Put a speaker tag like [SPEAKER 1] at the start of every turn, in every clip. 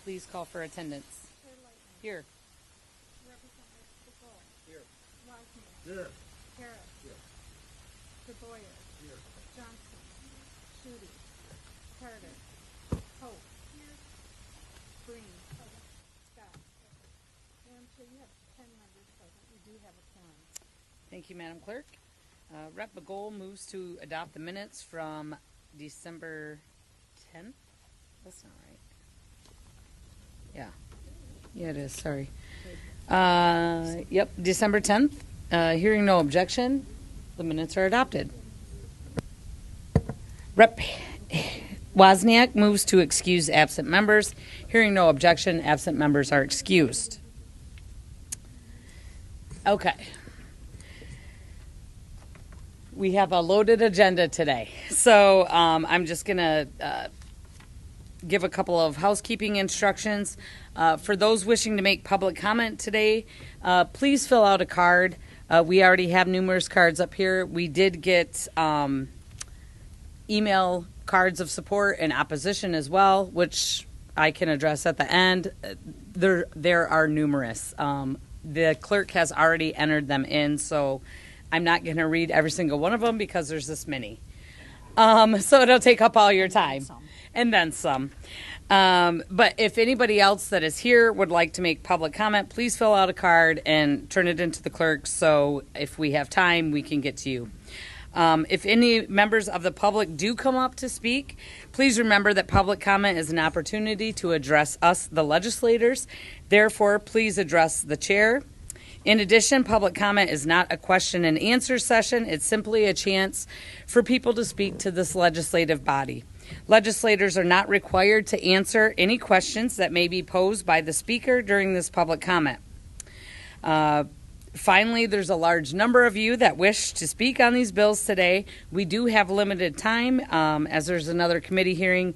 [SPEAKER 1] please call for attendance. Here.
[SPEAKER 2] Representative Bull.
[SPEAKER 3] Here.
[SPEAKER 2] Wozniak.
[SPEAKER 3] Here.
[SPEAKER 2] Harris.
[SPEAKER 3] Here.
[SPEAKER 2] DeBoyer.
[SPEAKER 3] Here.
[SPEAKER 2] Johnson. Schutte. Carter. Hope. Green. Scott. Madam Chair, you have 10 members present. We do have a quorum.
[SPEAKER 1] Thank you, Madam Clerk. Rep. Bagol moves to adopt the minutes from December 10th. That's not right. Yeah. Yeah, it is. Sorry. Yep, December 10th. Hearing no objection, the minutes are adopted. Rep. Wozniak moves to excuse absent members. Hearing no objection, absent members are excused. Okay. We have a loaded agenda today. So I'm just going to give a couple of housekeeping instructions. For those wishing to make public comment today, please fill out a card. We already have numerous cards up here. We did get email cards of support and opposition as well, which I can address at the end. There are numerous. The clerk has already entered them in, so I'm not going to read every single one of them because there's this many. So it'll take up all your time. And then some. But if anybody else that is here would like to make public comment, please fill out a card and turn it into the clerk so if we have time, we can get to you. If any members of the public do come up to speak, please remember that public comment is an opportunity to address us, the legislators. Therefore, please address the chair. In addition, public comment is not a question and answer session. It's simply a chance for people to speak to this legislative body. Legislators are not required to answer any questions that may be posed by the speaker during this public comment. Finally, there's a large number of you that wish to speak on these bills today. We do have limited time as there's another committee hearing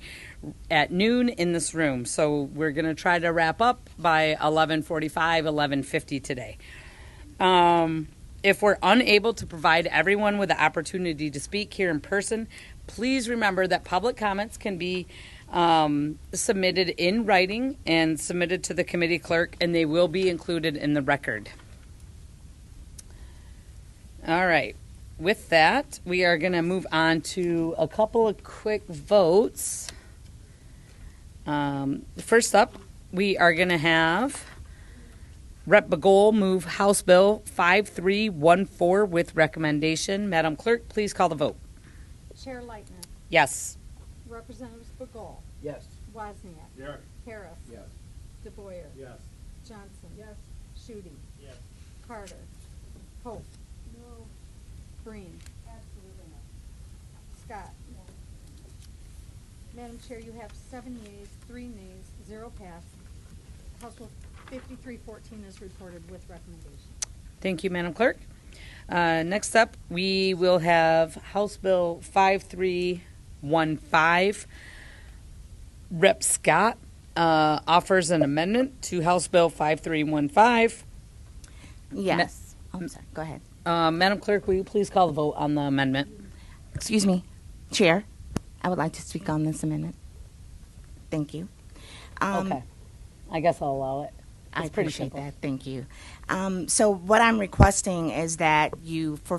[SPEAKER 1] at noon in this room. So we're going to try to wrap up by 11:45, 11:50 today. If we're unable to provide everyone with the opportunity to speak here in person, please remember that public comments can be submitted in writing and submitted to the committee clerk, and they will be included in the record. All right. With that, we are going to move on to a couple of quick votes. First up, we are going to have Rep. Bagol move House Bill 5314 with recommendation. Madam Clerk, please call the vote.
[SPEAKER 2] Chair Lightner.
[SPEAKER 1] Yes.
[SPEAKER 2] Representatives Bagol.
[SPEAKER 3] Yes.
[SPEAKER 2] Wozniak.
[SPEAKER 3] Yes.
[SPEAKER 2] Harris.
[SPEAKER 3] Yes.
[SPEAKER 2] DeBoyer.
[SPEAKER 3] Yes.
[SPEAKER 2] Johnson.
[SPEAKER 3] Yes.
[SPEAKER 2] Schutte.
[SPEAKER 3] Yes.
[SPEAKER 2] Carter. Hope.
[SPEAKER 3] No.
[SPEAKER 2] Green.
[SPEAKER 3] Absolutely not.
[SPEAKER 2] Scott. Madam Chair, you have 7 yeas, 3 nays, 0 pass. House Bill 5314 is reported with recommendation.
[SPEAKER 1] Thank you, Madam Clerk. Next up, we will have House Bill 5315. Rep. Scott offers an amendment to House Bill 5315.
[SPEAKER 4] Yes. I'm sorry. Go ahead.
[SPEAKER 1] Madam Clerk, will you please call the vote on the amendment?
[SPEAKER 4] Excuse me, Chair. I would like to speak on this amendment. Thank you.
[SPEAKER 1] Okay. I guess I'll allow it.
[SPEAKER 4] I
[SPEAKER 1] It's pretty
[SPEAKER 4] appreciate
[SPEAKER 1] simple.
[SPEAKER 4] that. Thank you. So what I'm requesting is that you, for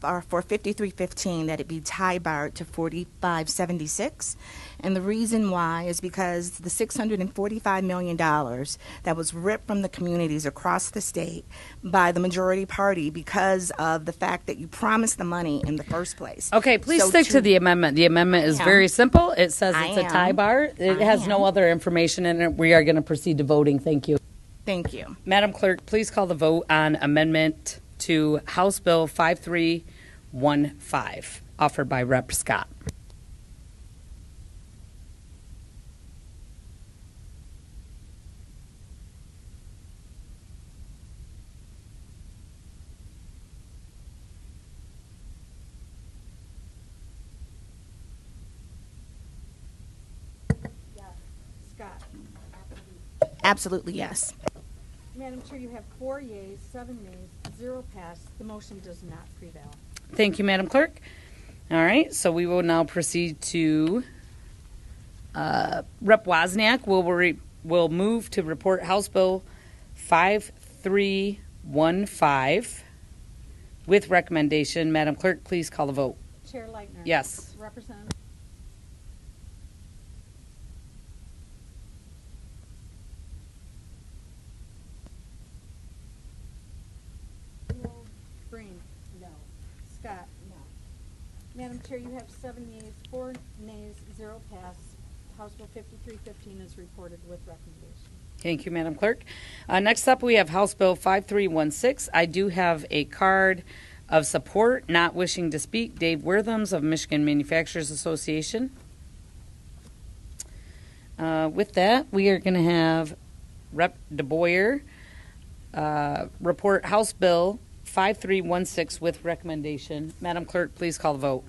[SPEAKER 4] 5315, that it be tie-barred to 4576. And the reason why is because the $645 million that was ripped from the communities across the state by the majority party because of the fact that you promised the money in the first place.
[SPEAKER 1] Okay, please
[SPEAKER 4] So
[SPEAKER 1] stick to the amendment. The amendment is
[SPEAKER 4] I am.
[SPEAKER 1] very simple. It says it's a
[SPEAKER 4] I
[SPEAKER 1] tie
[SPEAKER 4] am.
[SPEAKER 1] bar. It
[SPEAKER 4] I
[SPEAKER 1] has no
[SPEAKER 4] am.
[SPEAKER 1] other information in it. We are going to proceed to voting. Thank you.
[SPEAKER 4] Thank you.
[SPEAKER 1] Madam Clerk, please call the vote on amendment to House Bill 5315, offered by Rep. Scott.
[SPEAKER 2] Scott.
[SPEAKER 4] Absolutely, yes.
[SPEAKER 2] Madam Chair, you have 4 yeas, 7 nays, 0 pass. The motion does not prevail.
[SPEAKER 1] Thank you, Madam Clerk. All right, so we will now proceed to Rep. Wozniak will will move to report House Bill 5315 with recommendation. Madam Clerk, please call the vote.
[SPEAKER 2] Chair Lightner.
[SPEAKER 1] Yes.
[SPEAKER 2] Representative. Green.
[SPEAKER 3] No.
[SPEAKER 2] Scott.
[SPEAKER 3] No.
[SPEAKER 2] Madam Chair, you have 7 yeas, 4 nays, 0 pass. House Bill 5315 is reported with recommendation.
[SPEAKER 1] Thank you, Madam Clerk. Next up, we have House Bill 5316. I do have a card of support. Not wishing to speak, Dave Worthams of Michigan Manufacturers Association. With that, we are going to have Rep. DeBoyer report House Bill 5316 with recommendation. Madam Clerk, please call the vote.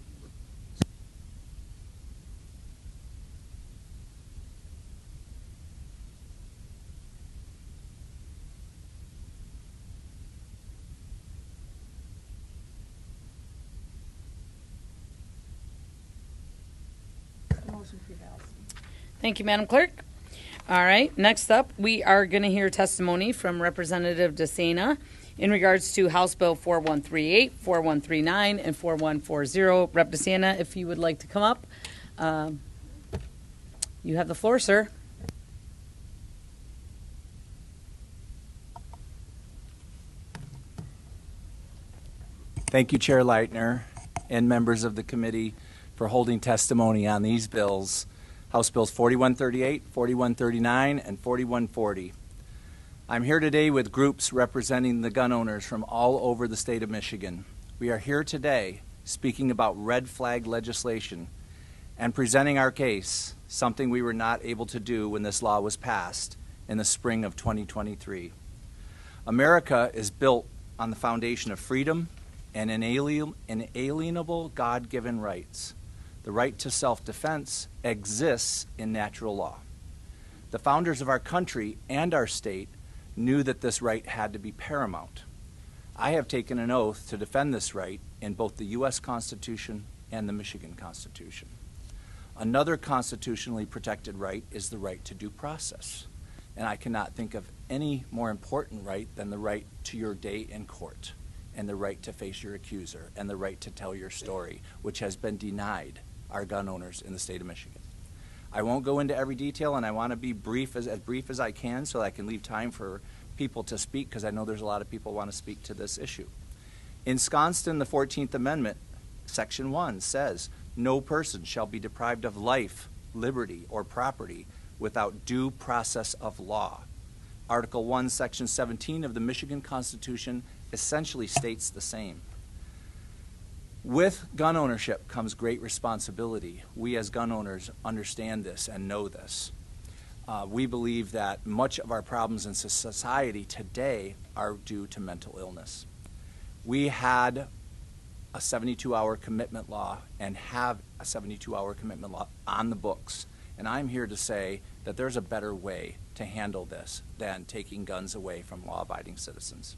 [SPEAKER 2] The motion prevails.
[SPEAKER 1] Thank you, Madam Clerk. All right, next up, we are going to hear testimony from Representative DeSena in regards to House Bill 4138, 4139, and 4140. Rep. DeSena, if you would like to come up, you have the floor, sir.
[SPEAKER 5] Thank you, Chair Leitner, and members of the committee for holding testimony on these bills, House Bills 4138, 4139, and 4140. I'm here today with groups representing the gun owners from all over the state of Michigan. We are here today speaking about red flag legislation and presenting our case, something we were not able to do when this law was passed in the spring of 2023. America is built on the foundation of freedom and inalienable God-given rights. The right to self-defense exists in natural law. The founders of our country and our state knew that this right had to be paramount. I have taken an oath to defend this right in both the U.S. Constitution and the Michigan Constitution. Another constitutionally protected right is the right to due process. And I cannot think of any more important right than the right to your day in court, and the right to face your accuser, and the right to tell your story, which has been denied our gun owners in the state of Michigan. I won't go into every detail, and I want to be brief as I can so I can leave time for people to speak, because I know there's a lot of people who want to speak to this issue. Ensconced in the 14th Amendment, Section 1 says, "No person shall be deprived of life, liberty, or property without due process of law." Article 1, Section 17 of the Michigan Constitution essentially states the same. With gun ownership comes great responsibility. We as gun owners understand this and know this. We believe that much of our problems in society today are due to mental illness. We had a 72-hour commitment law and have a 72-hour commitment law on the books. And I'm here to say that there's a better way to handle this than taking guns away from law-abiding citizens.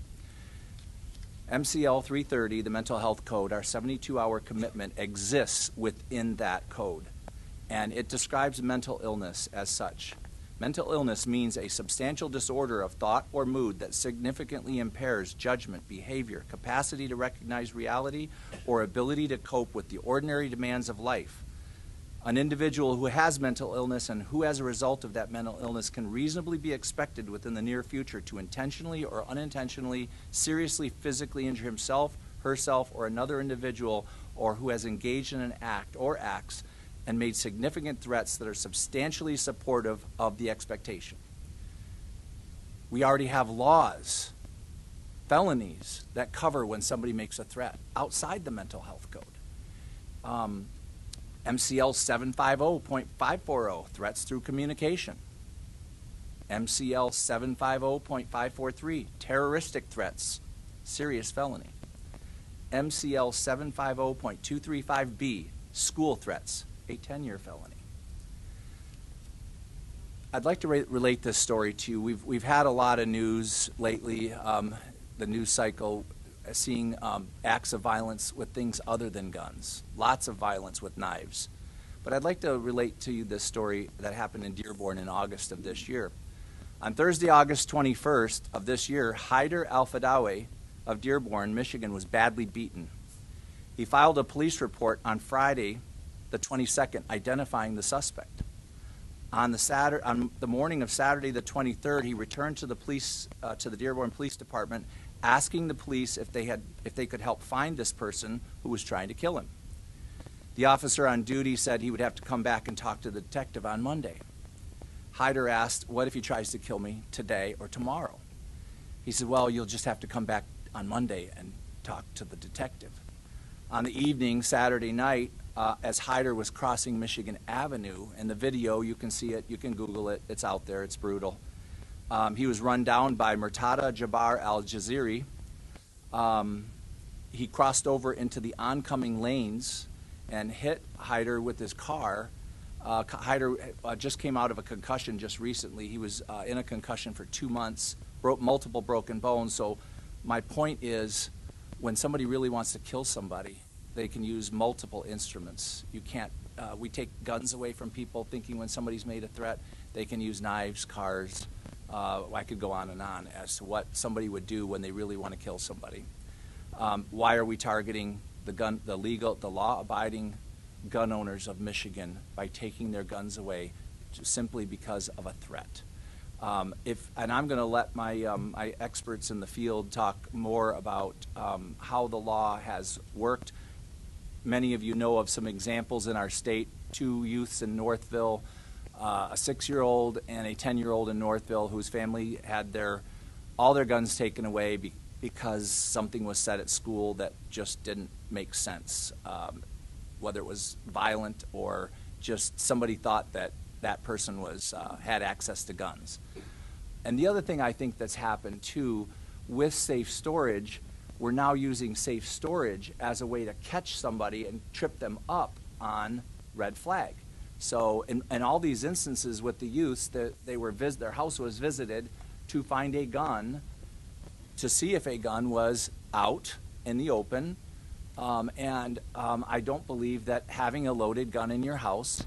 [SPEAKER 5] MCL 330, the Mental Health Code, our 72-hour commitment exists within that code, and it describes mental illness as such. Mental illness means a substantial disorder of thought or mood that significantly impairs judgment, behavior, capacity to recognize reality, or ability to cope with the ordinary demands of life. An individual who has mental illness and who, as a result of that mental illness, can reasonably be expected within the near future to intentionally or unintentionally seriously physically injure himself, herself, or another individual, or who has engaged in an act or acts and made significant threats that are substantially supportive of the expectation. We already have laws, felonies, that cover when somebody makes a threat outside the mental health code. MCL 750.540, threats through communication. MCL 750.543, terroristic threats, serious felony. MCL 750.235B, school threats, a 10-year felony. I'd like to relate this story to you. We've had a lot of news lately, the news cycle, seeing acts of violence with things other than guns, lots of violence with knives. But I'd like to relate to you this story that happened in Dearborn in August of this year. On Thursday, August 21st of this year, Hyder Al-Fadawi of Dearborn, Michigan, was badly beaten. He filed a police report on Friday, the 22nd, identifying the suspect. On the morning of Saturday, the 23rd, he returned to the police, to the Dearborn Police Department, asking the police if they could help find this person who was trying to kill him. The officer on duty said he would have to come back and talk to the detective on Monday. Hyder asked, "What if he tries to kill me today or tomorrow?" He said, "Well, you'll just have to come back on Monday and talk to the detective." On the evening, Saturday night, as Hyder was crossing Michigan Avenue, in the video, you can see it, you can Google it, it's out there, it's brutal. He was run down by Murtada Jabbar al-Jaziri. He crossed over into the oncoming lanes and hit Hyder with his car. Hyder just came out of a concussion just recently. He was in a concussion for 2 months, multiple broken bones. So my point is, when somebody really wants to kill somebody, they can use multiple instruments. You can't, we take guns away from people thinking when somebody's made a threat, they can use knives, cars. I could go on and on as to what somebody would do when they really want to kill somebody. Why are we targeting the law-abiding gun owners of Michigan by taking their guns away simply because of a threat? And I'm going to let my experts in the field talk more about how the law has worked. Many of you know of some examples in our state, 2 youths in Northville, a 6-year-old and a 10-year-old in Northville whose family had all their guns taken away because something was said at school that just didn't make sense, whether it was violent or just somebody thought that person had access to guns. And the other thing I think that's happened too, with safe storage, we're now using safe storage as a way to catch somebody and trip them up on red flag. So in all these instances with the youths, their house was visited to find a gun, to see if a gun was out in the open. I don't believe that having a loaded gun in your house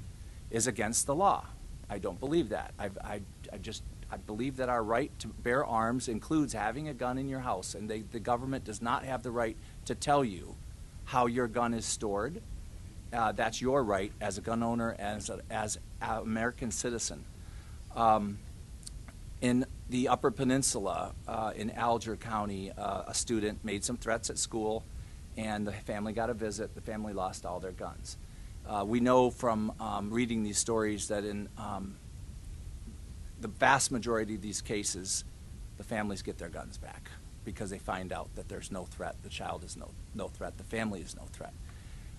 [SPEAKER 5] is against the law. I don't believe that. I believe that our right to bear arms includes having a gun in your house, and the government does not have the right to tell you how your gun is stored. That's your right as a gun owner, as an American citizen. In the Upper Peninsula, in Alger County, a student made some threats at school, and the family got a visit. The family lost all their guns. We know from reading these stories that in the vast majority of these cases, the families get their guns back because they find out that there's no threat. The child is no threat. The family is no threat.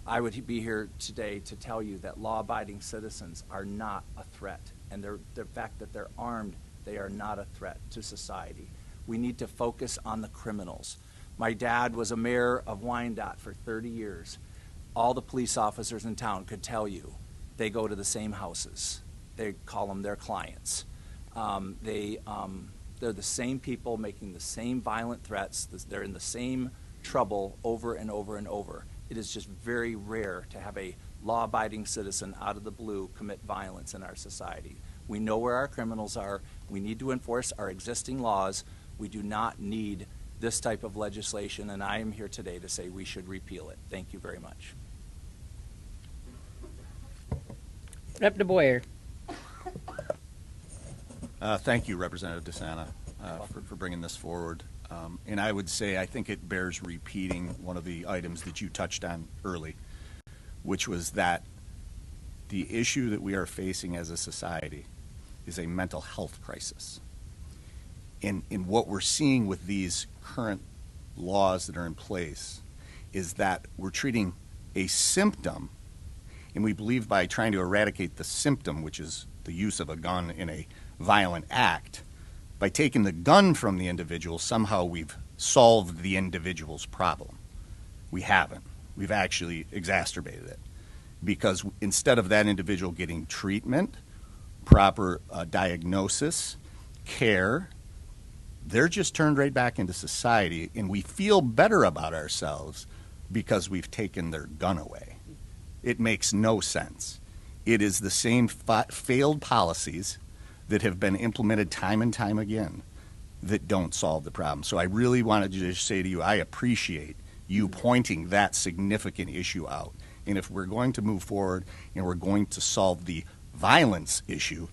[SPEAKER 5] I would be here today to tell you that law-abiding citizens are not a threat, and the fact that they're armed, they are not a threat to society. We need to focus on the criminals. My dad was a mayor of Wyandotte for 30 years. All the police officers in town could tell you they go to the same houses. They call them their clients. They're the same people making the same violent threats. They're in the same trouble over and over and over. It is just very rare to have a law-abiding citizen out of the blue commit violence in our society. We know where our criminals are. We need to enforce our existing laws. We do not need this type of legislation, and I am here today to say we should repeal it. Thank you very much.
[SPEAKER 1] Rep. DeBoyer.
[SPEAKER 6] Thank you, Representative DeSanna, for bringing this forward. And I would say I think it bears repeating one of the items that you touched on early, which was that the issue that we are facing as a society is a mental health crisis. In what we're seeing with these current laws that are in place is that we're treating a symptom, and we believe by trying to eradicate the symptom, which is the use of a gun in a violent act, by taking the gun from the individual, somehow we've solved the individual's problem. We haven't. We've actually exacerbated it. Because instead of that individual getting treatment, proper diagnosis, care, they're just turned right back into society, and we feel better about ourselves because we've taken their gun away. It makes no sense. It is the same failed policies that have been implemented time and time again that don't solve the problem. So I really wanted to just say to you, I appreciate you pointing that significant issue out. And if we're going to move forward and we're going to solve the violence issue,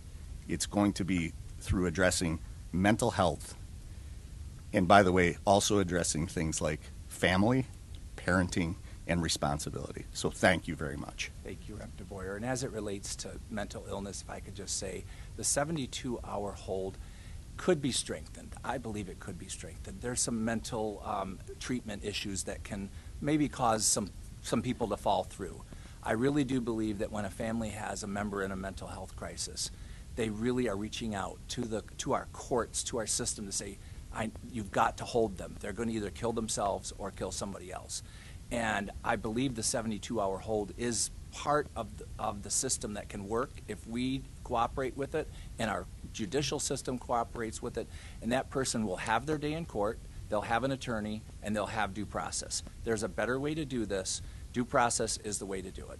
[SPEAKER 6] it's going to be through addressing mental health. And by the way, also addressing things like family, parenting, and responsibility. So thank you very much.
[SPEAKER 5] Thank you, Rep. DeBoyer. And as it relates to mental illness, if I could just say, the 72-hour hold could be strengthened. I believe it could be strengthened. There's some mental treatment issues that can maybe cause some people to fall through. I really do believe that when a family has a member in a mental health crisis, they really are reaching out to our courts, to our system to say, you've got to hold them. They're going to either kill themselves or kill somebody else. And I believe the 72-hour hold is part of the system that can work if we cooperate with it and our judicial system cooperates with it, and that person will have their day in court, they'll have an attorney, and they'll have due process. There's a better way to do this. Due process is the way to do it.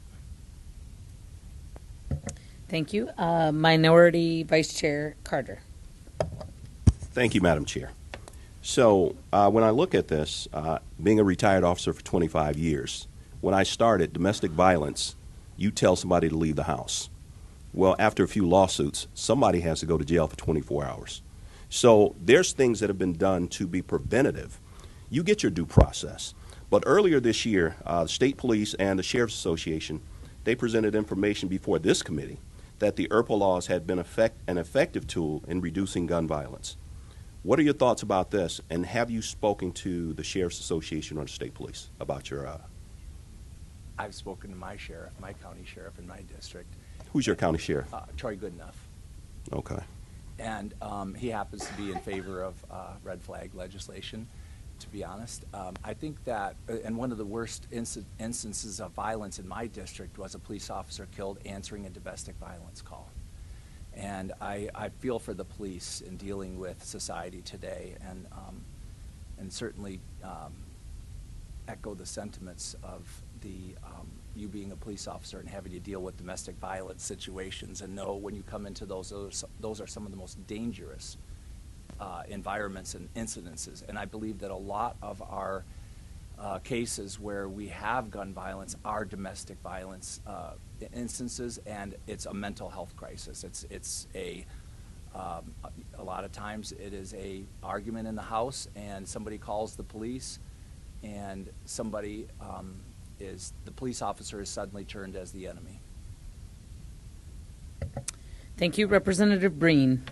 [SPEAKER 1] Thank you. Minority Vice Chair Carter.
[SPEAKER 7] Thank you, Madam Chair. So when I look at this, being a retired officer for 25 years, when I started domestic violence, you tell somebody to leave the house. Well, after a few lawsuits, somebody has to go to jail for 24 hours. So there's things that have been done to be preventative. You get your due process. But earlier this year, the State Police and the Sheriff's Association, they presented information before this committee that the IRPA laws had been an effective tool in reducing gun violence. What are your thoughts about this, and have you spoken to the Sheriff's Association or the State Police about your...
[SPEAKER 5] I've spoken to my sheriff, my county sheriff in my district.
[SPEAKER 7] Who's your county sheriff?
[SPEAKER 5] Troy Goodenough.
[SPEAKER 7] Okay.
[SPEAKER 5] And he happens to be in favor of red flag legislation, to be honest. I think that, and one of the worst instances of violence in my district was a police officer killed answering a domestic violence call. And I feel for the police in dealing with society today, and certainly echo the sentiments of you being a police officer and having to deal with domestic violence situations, and know when you come into those are some of the most dangerous environments and incidences. And I believe that a lot of our cases where we have gun violence are domestic violence instances, and it's a mental health crisis. It's a lot of times it is a argument in the house, and somebody calls the police, and somebody the police officer is suddenly turned as the enemy.
[SPEAKER 1] Thank you. Representative Breen.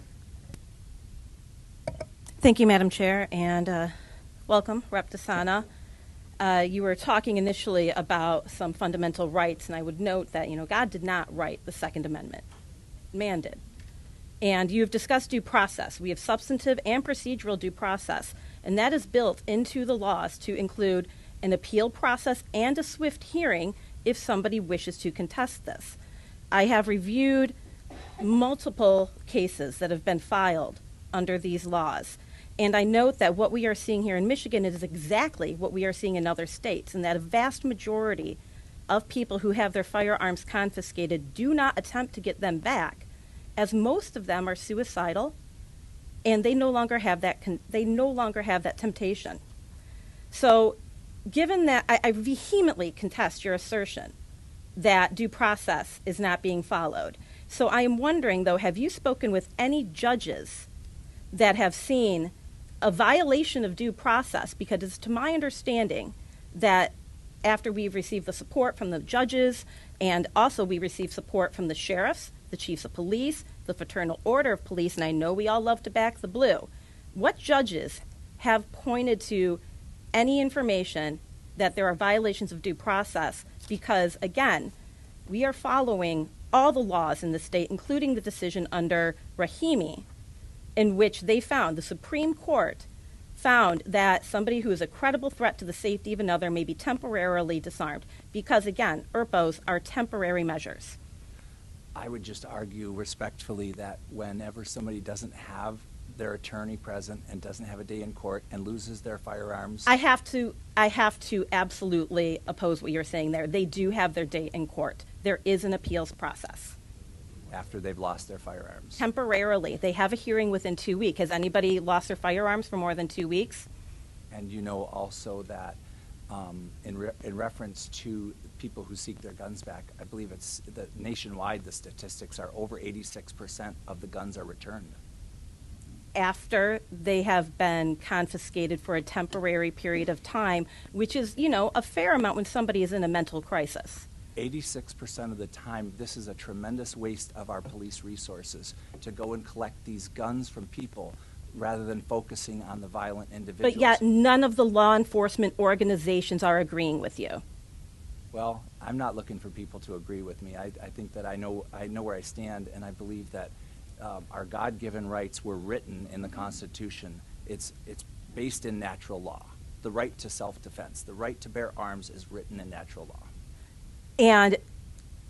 [SPEAKER 8] Thank you, Madam Chair, and welcome, Rep. DeSana. You were talking initially about some fundamental rights, and I would note that, God did not write the Second Amendment. Man did. And you've discussed due process. We have substantive and procedural due process, and that is built into the laws to include an appeal process and a swift hearing if somebody wishes to contest this. I have reviewed multiple cases that have been filed under these laws, and I note that what we are seeing here in Michigan is exactly what we are seeing in other states, and that a vast majority of people who have their firearms confiscated do not attempt to get them back, as most of them are suicidal, and they no longer have that temptation. So, given that, I vehemently contest your assertion that due process is not being followed. So I am wondering, though, have you spoken with any judges that have seen a violation of due process? Because it's to my understanding that after we've received the support from the judges, and also we received support from the sheriffs, the chiefs of police, the Fraternal Order of Police, and I know we all love to back the blue, what judges have pointed to any information that there are violations of due process? Because, again, we are following all the laws in the state, including the decision under Rahimi, in which they found, the Supreme Court found that somebody who is a credible threat to the safety of another may be temporarily disarmed. Because, again, IRPOs are temporary measures.
[SPEAKER 5] I would just argue respectfully that whenever somebody doesn't have their attorney present and doesn't have a day in court and loses their firearms.
[SPEAKER 8] I have to absolutely oppose what you're saying there. They do have their day in court. There is an appeals process.
[SPEAKER 5] after they've lost their firearms.
[SPEAKER 8] Temporarily. They have a hearing within 2 weeks. Has anybody lost their firearms for more than 2 weeks?
[SPEAKER 5] And you know also that in reference to people who seek their guns back, I believe it's nationwide, the statistics are over 86% of the guns are returned.
[SPEAKER 8] After they have been confiscated for a temporary period of time, which is, a fair amount when somebody is in a mental crisis.
[SPEAKER 5] 86% of the time, this is a tremendous waste of our police resources to go and collect these guns from people rather than focusing on the violent individuals.
[SPEAKER 8] But yet none of the law enforcement organizations are agreeing with you.
[SPEAKER 5] Well, I'm not looking for people to agree with me. I think that I know where I stand, and I believe that our God-given rights were written in the Constitution. It's based in natural law. The right to self-defense, the right to bear arms is written in natural law.
[SPEAKER 8] And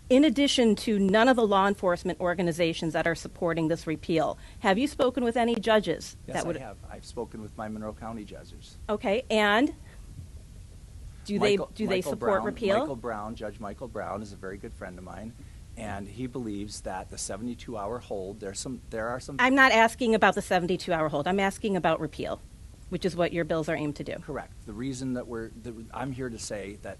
[SPEAKER 8] in addition to none of the law enforcement organizations that are supporting this repeal, have you spoken with any judges?
[SPEAKER 5] Yes, I have. I've spoken with my Monroe County judges.
[SPEAKER 8] Okay, and do they support
[SPEAKER 5] Brown,
[SPEAKER 8] repeal?
[SPEAKER 5] Judge Michael Brown is a very good friend of mine, and he believes that the 72-hour hold, there are some.
[SPEAKER 8] I'm not asking about the 72-hour hold. I'm asking about repeal, which is what your bills are aimed to do.
[SPEAKER 5] Correct. The reason that I'm here to say that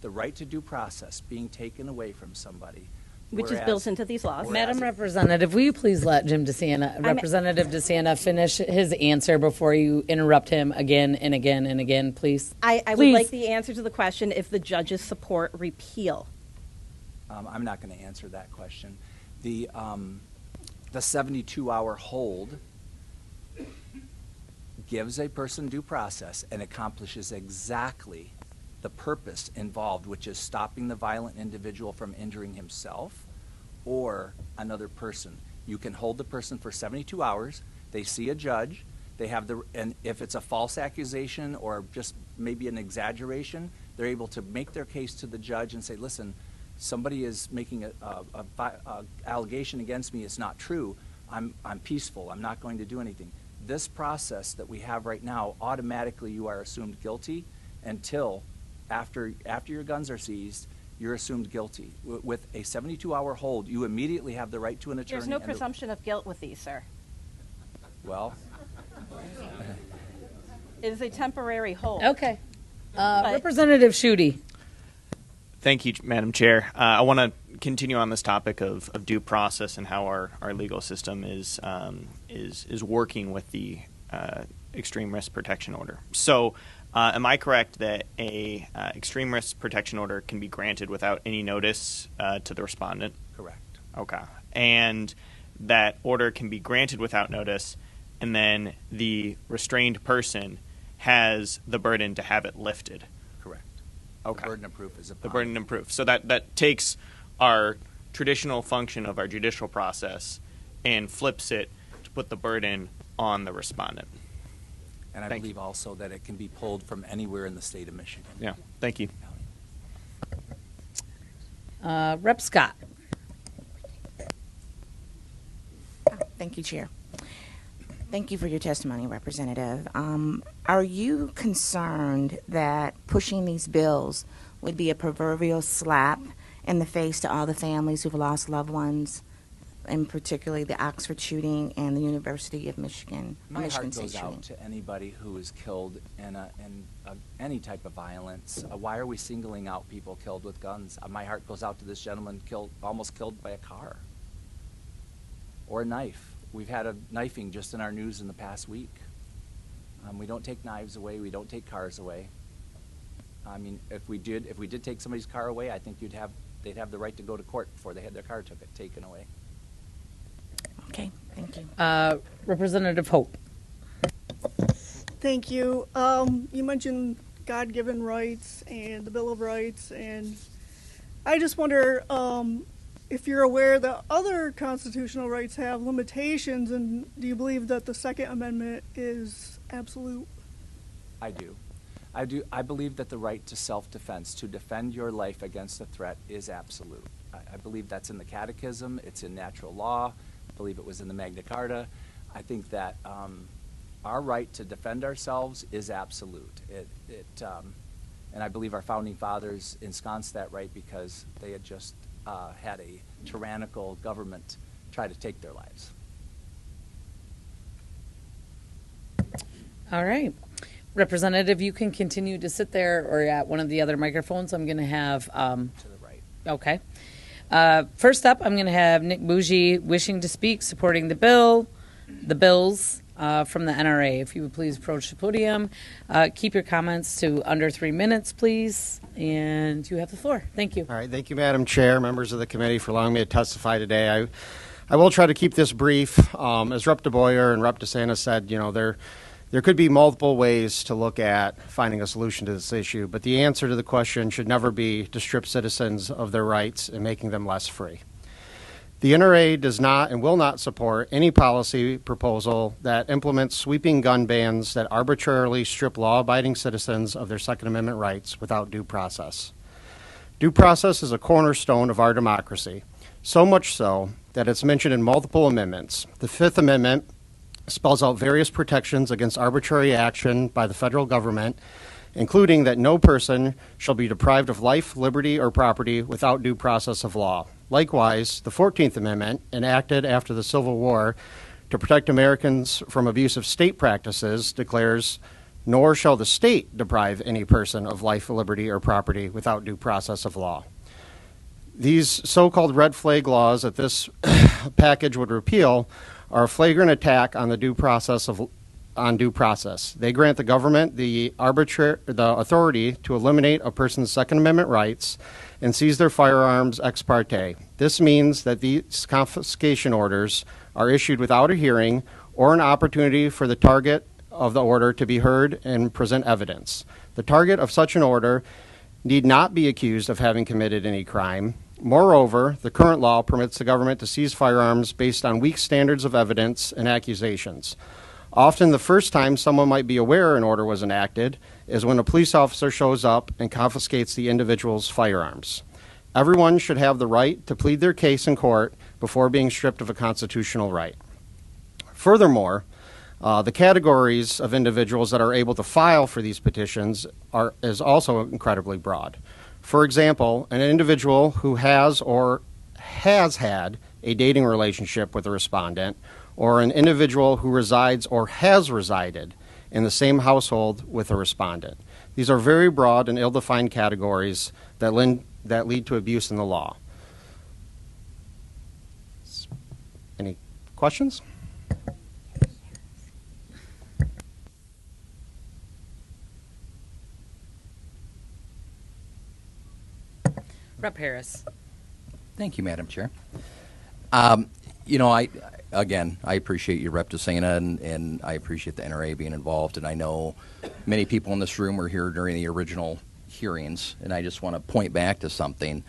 [SPEAKER 5] the right to due process being taken away from somebody,
[SPEAKER 8] which is built into these laws.
[SPEAKER 1] Madam Representative, will you please let Representative DeSanna finish his answer before you interrupt him again and again and again, please?
[SPEAKER 8] I would like the answer to the question if the judges support repeal.
[SPEAKER 5] I'm not going to answer that question. The 72-hour hold gives a person due process and accomplishes exactly the purpose involved, which is stopping the violent individual from injuring himself or another person. You can hold the person for 72 hours. They see a judge. And if it's a false accusation or just maybe an exaggeration, they're able to make their case to the judge and say, listen, somebody is making a allegation against me. It's not true. I'm peaceful. I'm not going to do anything. This process that we have right now, automatically you are assumed guilty until after your guns are seized, you're assumed guilty. With a 72-hour hold, you immediately have the right to an attorney.
[SPEAKER 8] There's no presumption of guilt with these, sir.
[SPEAKER 5] Well,
[SPEAKER 8] it is a temporary hold.
[SPEAKER 1] Okay. Representative Schuette.
[SPEAKER 9] Thank you, Madam Chair. I want to continue on this topic of due process and how our legal system is working with the extreme risk protection order. So, am I correct that a extreme risk protection order can be granted without any notice to the respondent?
[SPEAKER 5] correct.
[SPEAKER 9] Okay. And that order can be granted without notice, and then the restrained person has the burden to have it lifted.
[SPEAKER 5] Correct.
[SPEAKER 9] Okay.
[SPEAKER 5] The burden of proof is upon.
[SPEAKER 9] The burden of proof. So that takes our traditional function of our judicial process and flips it to put the burden on the respondent.
[SPEAKER 5] And I believe also that it can be pulled from anywhere in the state of Michigan.
[SPEAKER 9] Yeah. Thank you.
[SPEAKER 1] Rep. Scott.
[SPEAKER 4] Thank you, Chair. Thank you for your testimony, Representative. Are you concerned that pushing these bills would be a proverbial slap in the face to all the families who've lost loved ones, and particularly the Oxford shooting and the University of Michigan?
[SPEAKER 5] My
[SPEAKER 4] Michigan
[SPEAKER 5] heart
[SPEAKER 4] State
[SPEAKER 5] goes
[SPEAKER 4] shooting?
[SPEAKER 5] out to anybody who is killed in any type of violence. Why are we singling out people killed with guns? My heart goes out to this gentleman almost killed by a car or a knife. We've had a knifing just in our news in the past week. We don't take knives away. We don't take cars away. I mean, if we did take somebody's car away, I think they'd have the right to go to court before they had their car taken away.
[SPEAKER 4] Okay, thank you.
[SPEAKER 1] Representative Hope.
[SPEAKER 10] Thank you. You mentioned God-given rights and the Bill of Rights, and I just wonder if you're aware that other constitutional rights have limitations, and do you believe that the Second Amendment is absolute?
[SPEAKER 5] I do. I believe that the right to self-defense, to defend your life against a threat, is absolute. I believe that's in the Catechism. It's in natural law. I believe it was in the Magna Carta. I think that our right to defend ourselves is absolute. And I believe our founding fathers ensconced that right because they had just had a tyrannical government try to take their lives.
[SPEAKER 1] All right. Representative, you can continue to sit there or at one of the other microphones. I'm going to have.
[SPEAKER 5] To the right.
[SPEAKER 1] Okay. First up, I'm going to have Nick Bougie wishing to speak, supporting the bills from the NRA. If you would please approach the podium. Keep your comments to under 3 minutes, please. And you have the floor. Thank you.
[SPEAKER 11] All right. Thank you, Madam Chair, members of the committee, for allowing me to testify today. I will try to keep this brief. As Rep. DeBoyer and Rep. DeSantis said, there could be multiple ways to look at finding a solution to this issue, but the answer to the question should never be to strip citizens of their rights and making them less free. The NRA does not and will not support any policy proposal that implements sweeping gun bans that arbitrarily strip law-abiding citizens of their Second Amendment rights without due process. Due process is a cornerstone of our democracy, so much so that it's mentioned in multiple amendments. The Fifth Amendment spells out various protections against arbitrary action by the federal government, including that no person shall be deprived of life, liberty, or property without due process of law. Likewise, the 14th Amendment, enacted after the Civil War to protect Americans from abusive state practices, declares, "Nor shall the state deprive any person of life, liberty, or property without due process of law." These so-called red flag laws that this package would repeal are a flagrant attack on the due process. They grant the government the authority to eliminate a person's Second Amendment rights and seize their firearms ex parte. This means that these confiscation orders are issued without a hearing or an opportunity for the target of the order to be heard and present evidence. The target of such an order need not be accused of having committed any crime. Moreover, the current law permits the government to seize firearms based on weak standards of evidence and accusations. Often the first time someone might be aware an order was enacted is when a police officer shows up and confiscates the individual's firearms. Everyone should have the right to plead their case in court before being stripped of a constitutional right. Furthermore, the categories of individuals that are able to file for these petitions is also incredibly broad. For example, an individual who has or has had a dating relationship with a respondent, or an individual who resides or has resided in the same household with a respondent. These are very broad and ill-defined categories that lead to abuse in the law. Any questions?
[SPEAKER 1] Rep. Harris.
[SPEAKER 12] Thank you, Madam Chair. I appreciate you, Rep. DeSantis, and I appreciate the NRA being involved. And I know many people in this room were here during the original hearings, and I just want to point back to something.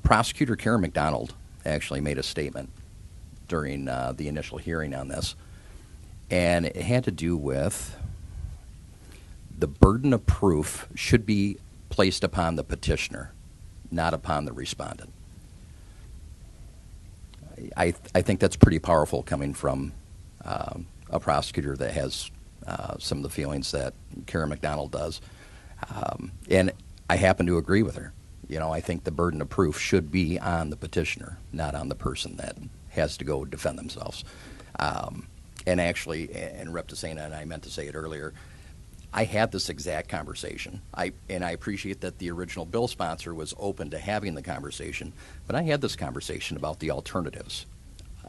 [SPEAKER 12] Prosecutor Karen McDonald actually made a statement during the initial hearing on this, and it had to do with the burden of proof should be placed upon the petitioner, not upon the respondent. I think that's pretty powerful coming from a prosecutor that has some of the feelings that Karen McDonald does. And I happen to agree with her. I think the burden of proof should be on the petitioner, not on the person that has to go defend themselves. And actually, and Rep. DeSantis and I meant to say it earlier, I had this exact conversation. I appreciate that the original bill sponsor was open to having the conversation, but I had this conversation about the alternatives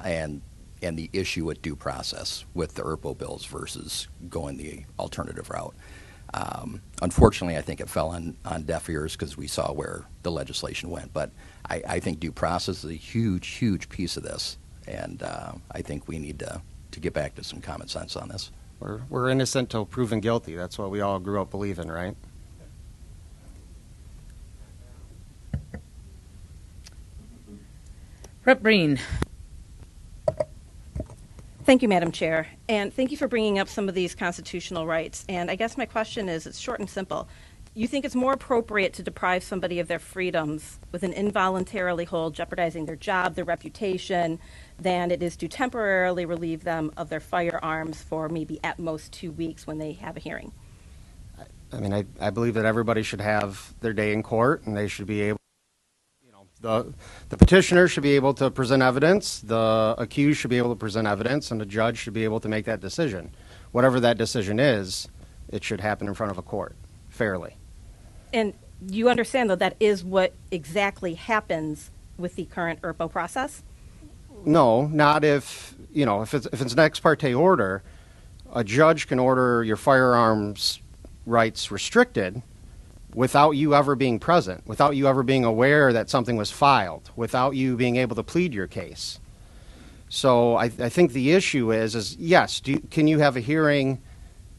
[SPEAKER 12] and the issue with due process with the ERPO bills versus going the alternative route. Unfortunately, I think it fell on deaf ears because we saw where the legislation went. But I think due process is a huge, huge piece of this, and I think we need to get back to some common sense on this.
[SPEAKER 11] We're innocent till proven guilty. That's what we all grew up believing, right?
[SPEAKER 1] Rep. Breen.
[SPEAKER 8] Thank you, Madam Chair, and thank you for bringing up some of these constitutional rights. And I guess my question is, it's short and simple. You think it's more appropriate to deprive somebody of their freedoms with an involuntarily hold, jeopardizing their job, their reputation, than it is to temporarily relieve them of their firearms for maybe at most 2 weeks when they have a hearing? I
[SPEAKER 11] believe that everybody should have their day in court, and they should be able, The petitioner should be able to present evidence, the accused should be able to present evidence, and the judge should be able to make that decision. Whatever that decision is, it should happen in front of a court, fairly.
[SPEAKER 8] And you understand, though, that is what exactly happens with the current ERPO process?
[SPEAKER 11] No, not if, if it's an ex parte order, a judge can order your firearms rights restricted without you ever being present, without you ever being aware that something was filed, without you being able to plead your case. So I think the issue is yes, can you have a hearing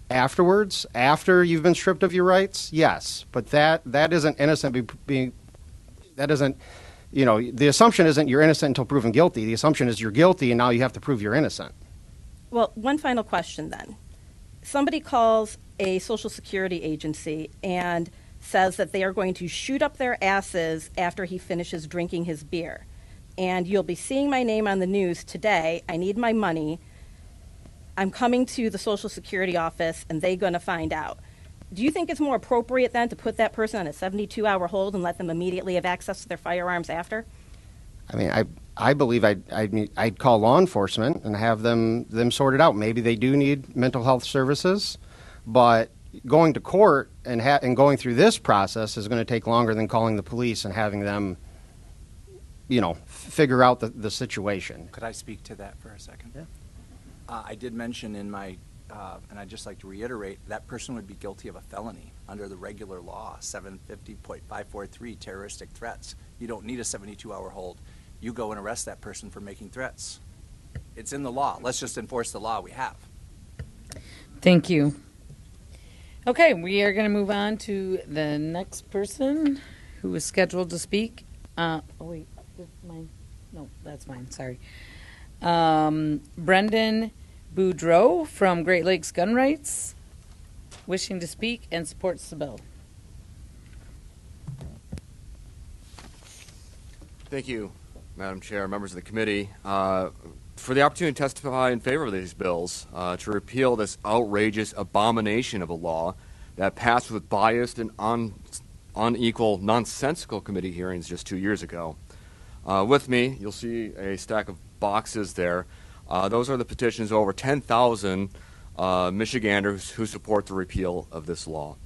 [SPEAKER 11] afterwards, after you've been stripped of your rights? Yes, but that isn't innocent being, that isn't, the assumption isn't you're innocent until proven guilty. The assumption is you're guilty and now you have to prove you're innocent.
[SPEAKER 8] Well, one final question then. Somebody calls a Social Security agency and says that they are going to shoot up their asses after he finishes drinking his beer. And you'll be seeing my name on the news today. I need my money. I'm coming to the Social Security office, and they're going to find out. Do you think it's more appropriate then to put that person on a 72-hour hold and let them immediately have access to their firearms after?
[SPEAKER 11] I mean, I believe I'd call law enforcement and have them sort it out. Maybe they do need mental health services, but going to court and going through this process is going to take longer than calling the police and having them, figure out the situation.
[SPEAKER 5] Could I speak to that for a second?
[SPEAKER 11] Yeah.
[SPEAKER 5] I did mention in my, and I'd just like to reiterate, that person would be guilty of a felony under the regular law, 750.543, terroristic threats. You don't need a 72-hour hold. You go and arrest that person for making threats. It's in the law. Let's just enforce the law we have.
[SPEAKER 1] Thank you. Okay, we are going to move on to the next person who is scheduled to speak. Oh, wait, is mine? No, that's mine. Sorry. Brendan Boudreau from Great Lakes Gun Rights, wishing to speak and supports the bill.
[SPEAKER 13] Thank you, Madam Chair, members of the committee, for the opportunity to testify in favor of these bills to repeal this outrageous abomination of a law that passed with biased and unequal, nonsensical committee hearings just 2 years ago. With me, you'll see a stack of boxes there. Those are the petitions of over 10,000 Michiganders who support the repeal of this law.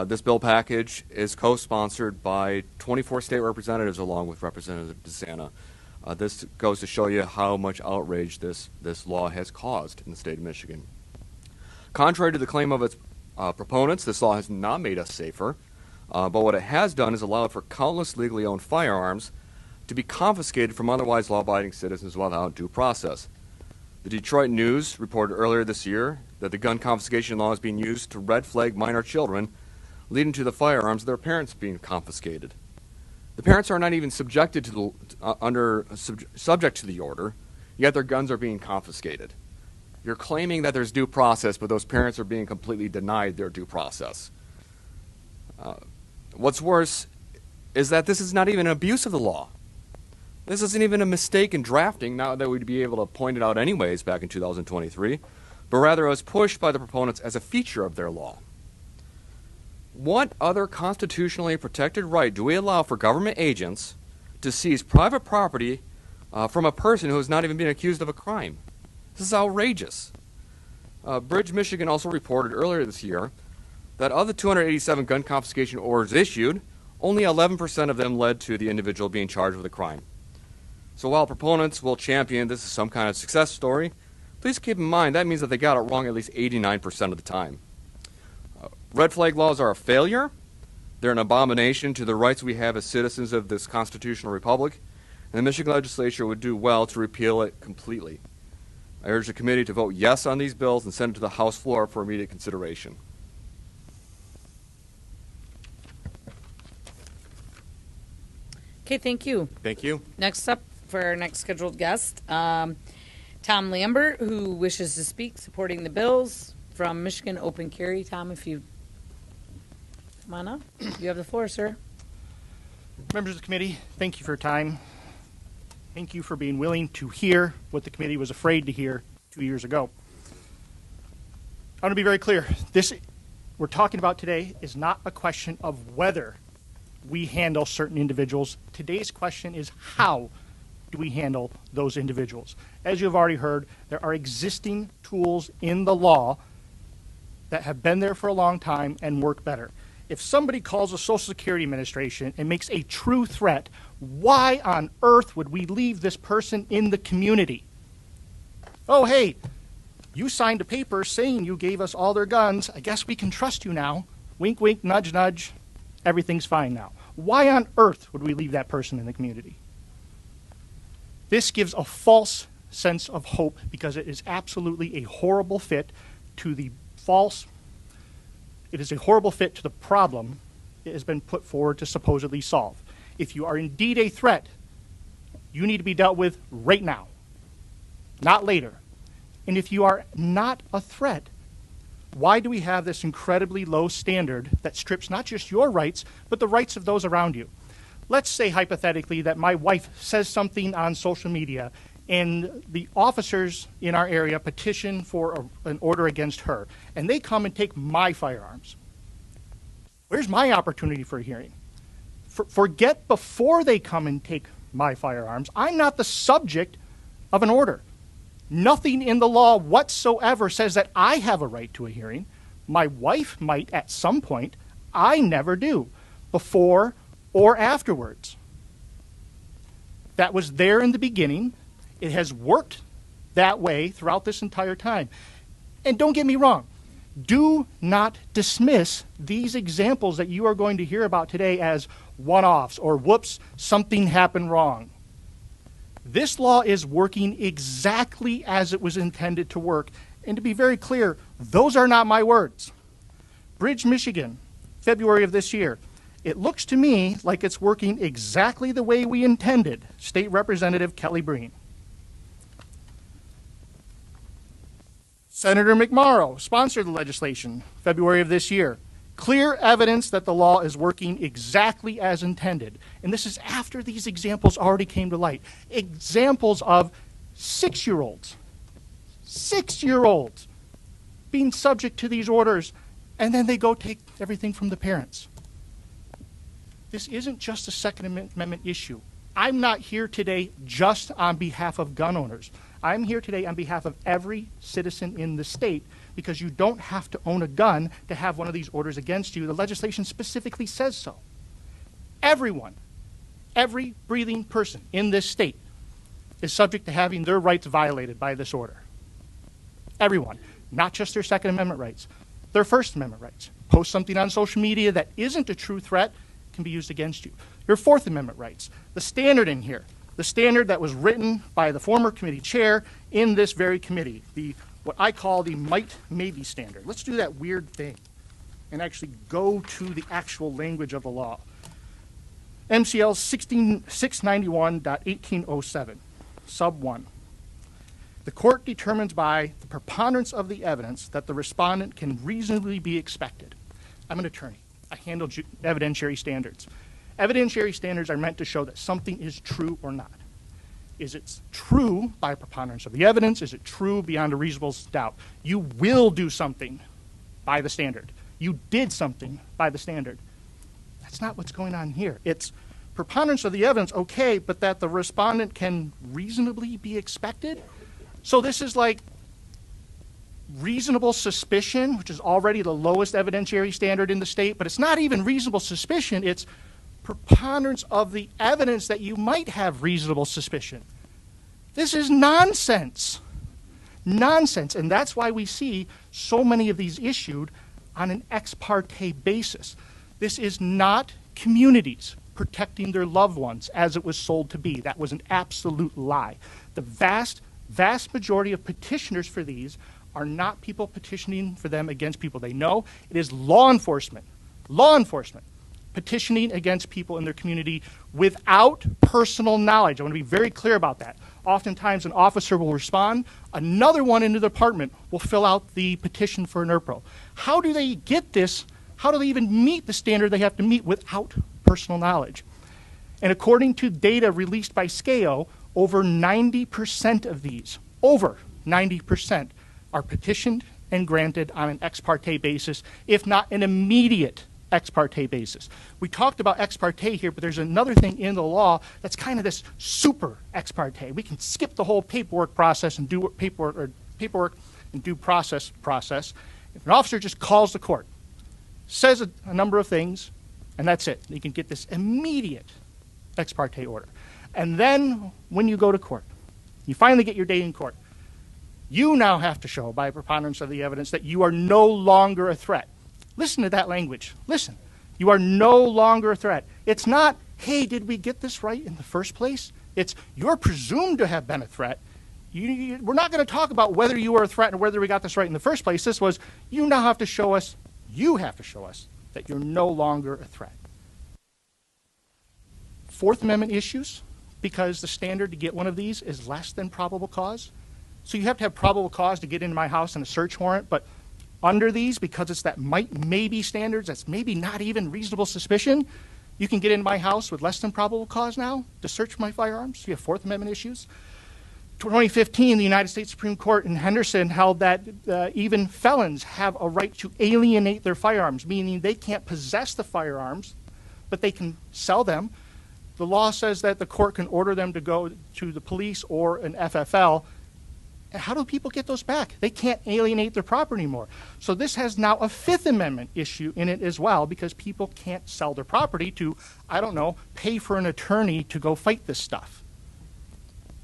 [SPEAKER 13] This bill package is co-sponsored by 24 state representatives along with Representative DeSanna. This goes to show you how much outrage this law has caused in the state of Michigan. Contrary to the claim of its proponents, this law has not made us safer, but what it has done is allowed for countless legally owned firearms to be confiscated from otherwise law-abiding citizens without due process. The Detroit News reported earlier this year that the gun confiscation law is being used to red flag minor children, leading to the firearms of their parents being confiscated. The parents are not even subjected to subject to the order, yet their guns are being confiscated. You're claiming that there's due process, but those parents are being completely denied their due process. What's worse is that this is not even an abuse of the law. This isn't even a mistake in drafting, now that we'd be able to point it out anyways back in 2023, but rather it was pushed by the proponents as a feature of their law. What other constitutionally protected right do we allow for government agents to seize private property from a person who has not even been accused of a crime? This is outrageous. Bridge, Michigan also reported earlier this year that of the 287 gun confiscation orders issued, only 11% of them led to the individual being charged with a crime. So while proponents will champion this is some kind of success story, please keep in mind that means that they got it wrong at least 89% of the time. Red flag laws are a failure. They're an abomination to the rights we have as citizens of this constitutional republic, and the Michigan legislature would do well to repeal it completely. I urge the committee to vote yes on these bills and send it to the House floor for immediate consideration.
[SPEAKER 1] Okay, thank you.
[SPEAKER 13] Thank you.
[SPEAKER 1] Next up for our next scheduled guest, Tom Lambert, who wishes to speak supporting the bills from Michigan Open Carry. Tom, if you come on up, you have the floor, sir.
[SPEAKER 14] Members of the committee, thank you for your time. Thank you for being willing to hear what the committee was afraid to hear 2 years ago. I want to be very clear. This we're talking about today is not a question of whether we handle certain individuals. Today's question is, how do we handle those individuals? As you've already heard, there are existing tools in the law that have been there for a long time and work better. If somebody calls the Social Security Administration and makes a true threat, why on earth would we leave this person in the community? Oh, hey, you signed a paper saying you gave us all their guns. I guess we can trust you now. Wink, wink, nudge, nudge. Everything's fine now. Why on earth would we leave that person in the community? This gives a false sense of hope because it is absolutely a horrible fit to the it is a horrible fit to the problem it has been put forward to supposedly solve. If you are indeed a threat, you need to be dealt with right now, not later. And if you are not a threat, why do we have this incredibly low standard that strips not just your rights, but the rights of those around you? Let's say hypothetically that my wife says something on social media and the officers in our area petition for an order against her, and they come and take my firearms. Where's my opportunity for a hearing? Forget before they come and take my firearms. I'm not the subject of an order. Nothing in the law whatsoever says that I have a right to a hearing. My wife might at some point. I never do, before or afterwards. That was there in the beginning. It has worked that way throughout this entire time. And don't get me wrong, do not dismiss these examples that you are going to hear about today as one-offs or whoops, something happened wrong. This law is working exactly as it was intended to work. And to be very clear, those are not my words. Bridge, Michigan, February of this year. It looks to me like it's working exactly the way we intended. State Representative Kelly Breen. Senator McMorrow sponsored the legislation, February of this year. Clear evidence that the law is working exactly as intended. And this is after these examples already came to light. Examples of 6-year-olds being subject to these orders, and then they go take everything from the parents. This isn't just a Second Amendment issue. I'm not here today just on behalf of gun owners. I'm here today on behalf of every citizen in the state because you don't have to own a gun to have one of these orders against you. The legislation specifically says so. Everyone, every breathing person in this state is subject to having their rights violated by this order. Everyone, not just their Second Amendment rights, their First Amendment rights. Post something on social media that isn't a true threat can be used against you. Your Fourth Amendment rights. The standard in here, the standard that was written by the former committee chair in this very committee, what I call the might-maybe standard. Let's do that weird thing and actually go to the actual language of the law. MCL 691.1807, sub 1. The court determines by the preponderance of the evidence that the respondent can reasonably be expected. I'm an attorney. I handle evidentiary standards. Evidentiary standards are meant to show that something is true or not. Is it true by preponderance of the evidence? Is it true beyond a reasonable doubt? You will do something by the standard. You did something by the standard. That's not what's going on here. It's preponderance of the evidence, okay, but that the respondent can reasonably be expected? So this is like reasonable suspicion, which is already the lowest evidentiary standard in the state, but it's not even reasonable suspicion, it's preponderance of the evidence that you might have reasonable suspicion. This is nonsense. Nonsense. And that's why we see so many of these issued on an ex parte basis. This is not communities protecting their loved ones as it was sold to be. That was an absolute lie. The vast majority of petitioners for these are not people petitioning for them against people they know. It is law enforcement petitioning against people in their community without personal knowledge. I want to be very clear about that. Oftentimes an officer will respond, another one in the department will fill out the petition for an ERPRO. How do they get this? How do they even meet the standard they have to meet without personal knowledge? And according to data released by SCAO, over 90% of these, over 90%, are petitioned and granted on an ex parte basis, if not an immediate ex parte basis. We talked about ex parte here, but there's another thing in the law that's kind of this super ex parte. We can skip the whole paperwork process and do paperwork and due process. If an officer just calls the court, says a number of things, and that's it. You can get this immediate ex parte order. And then when you go to court, you finally get your day in court, you now have to show by preponderance of the evidence that you are no longer a threat. Listen to that language. Listen. You are no longer a threat. It's not, hey, did we get this right in the first place? It's, you're presumed to have been a threat. We're not going to talk about whether you were a threat and whether we got this right in the first place. This was, you now have to show us, you have to show us that you're no longer a threat. Fourth Amendment issues, because the standard to get one of these is less than probable cause. So you have to have probable cause to get into my house on a search warrant, but under these, because it's that maybe standards, that's maybe not even reasonable suspicion, you can get into my house with less than probable cause now to search for my firearms. You have Fourth Amendment issues. 2015, the United States Supreme Court in Henderson held that even felons have a right to alienate their firearms, meaning they can't possess the firearms, but they can sell them. The law says that the court can order them to go to the police or an FFL. And how do people get those back? They can't alienate their property anymore. So this has now a Fifth Amendment issue in it as well, because people can't sell their property to, I don't know, pay for an attorney to go fight this stuff.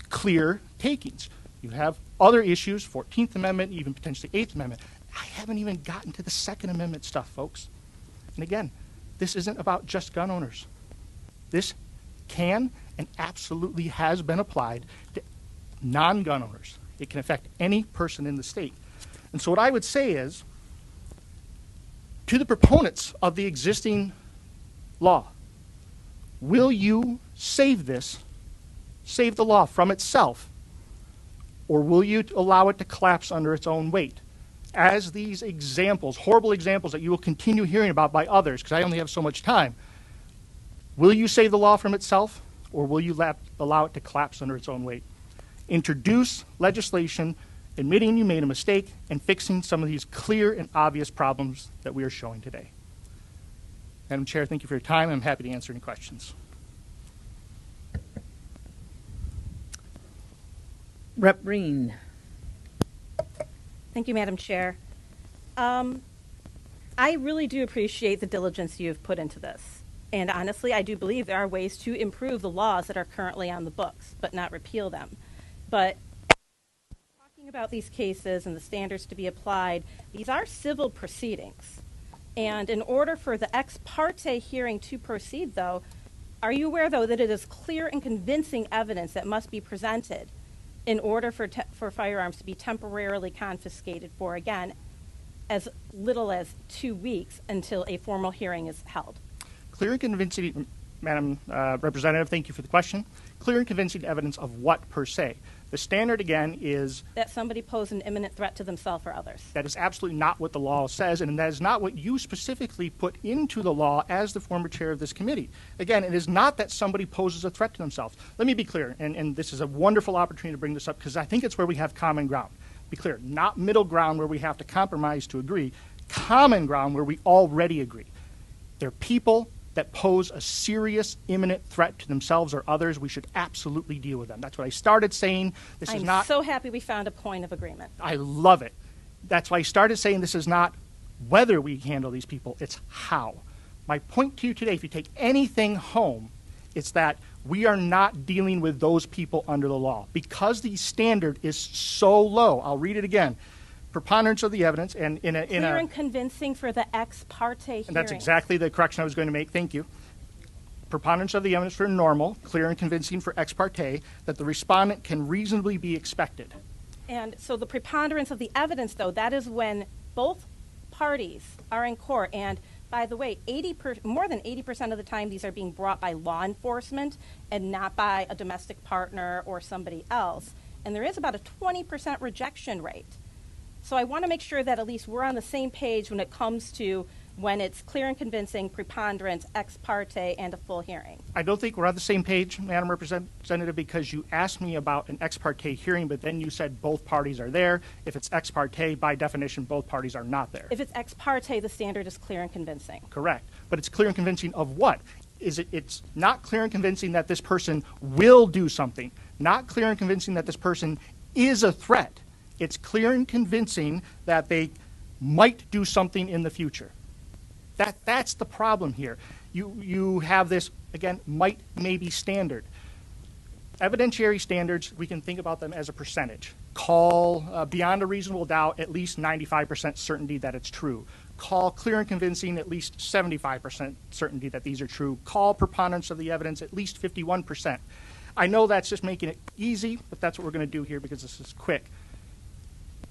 [SPEAKER 14] Clear takings. You have other issues, 14th Amendment, even potentially 8th Amendment. I haven't even gotten to the Second Amendment stuff, folks. And again, this isn't about just gun owners. This can and absolutely has been applied to non-gun owners. It can affect any person in the state. And so what I would say is, to the proponents of the existing law, will you save this, save the law from itself, or will you allow it to collapse under its own weight? As these examples, horrible examples that you will continue hearing about by others, because I only have so much time, will you save the law from itself, or will you allow it to collapse under its own weight? Introduce legislation admitting you made a mistake and fixing some of these clear and obvious problems that we are showing today. Madam Chair, thank you for your time. I'm happy to answer any questions.
[SPEAKER 1] Rep. Breen.
[SPEAKER 8] Thank you, Madam Chair. I really do appreciate the diligence you've put into this. And honestly, I do believe there are ways to improve the laws that are currently on the books, but not repeal them. But talking about these cases and the standards to be applied, these are civil proceedings. And in order for the ex parte hearing to proceed, though, are you aware, though, that it is clear and convincing evidence that must be presented in order for firearms to be temporarily confiscated for, again, as little as 2 weeks until a formal hearing is held?
[SPEAKER 14] Clear and convincing, Madam Representative, thank you for the question. Clear and convincing evidence of what per se? The standard, again, is
[SPEAKER 8] that somebody posed an imminent threat to themselves or others.
[SPEAKER 14] That is absolutely not what the law says, and that is not what you specifically put into the law as the former chair of this committee. Again, it is not that somebody poses a threat to themselves. Let me be clear, and this is a wonderful opportunity to bring this up, because I think it's where we have common ground. Be clear, not middle ground where we have to compromise to agree, common ground where we already agree. They're people that pose a serious, imminent threat to themselves or others. We should absolutely deal with them. That's what I started saying.
[SPEAKER 8] I'm so happy we found a point of agreement.
[SPEAKER 14] I love it. That's why I started saying this is not whether we handle these people, it's how. My point to you today, if you take anything home, it's that we are not dealing with those people under the law. Because the standard is so low, I'll read it again. Preponderance of the evidence, and
[SPEAKER 8] clear and convincing for the ex parte hearing.
[SPEAKER 14] And that's exactly the correction I was going to make. Thank you. Preponderance of the evidence for normal, clear and convincing for ex parte, that the respondent can reasonably be expected.
[SPEAKER 8] And so the preponderance of the evidence, though, that is when both parties are in court. And by the way, more than 80% of the time, these are being brought by law enforcement and not by a domestic partner or somebody else. And there is about a 20% rejection rate. So I want to make sure that at least we're on the same page when it comes to when it's clear and convincing, preponderance, ex parte, and a full hearing?
[SPEAKER 14] I don't think we're on the same page, Madam Representative, because you asked me about an ex parte hearing, but then you said both parties are there. If it's ex parte, by definition, both parties are not there.
[SPEAKER 8] If it's ex parte, the standard is clear and convincing.
[SPEAKER 14] Correct. But it's clear and convincing of what? It's not clear and convincing that this person will do something, not clear and convincing that this person is a threat. It's clear and convincing that they might do something in the future. That's the problem here. You have this, again, might, maybe standard. Evidentiary standards, we can think about them as a percentage. Call beyond a reasonable doubt, at least 95% certainty that it's true. Call clear and convincing, at least 75% certainty that these are true. Call preponderance of the evidence, at least 51%. I know that's just making it easy, but that's what we're going to do here because this is quick.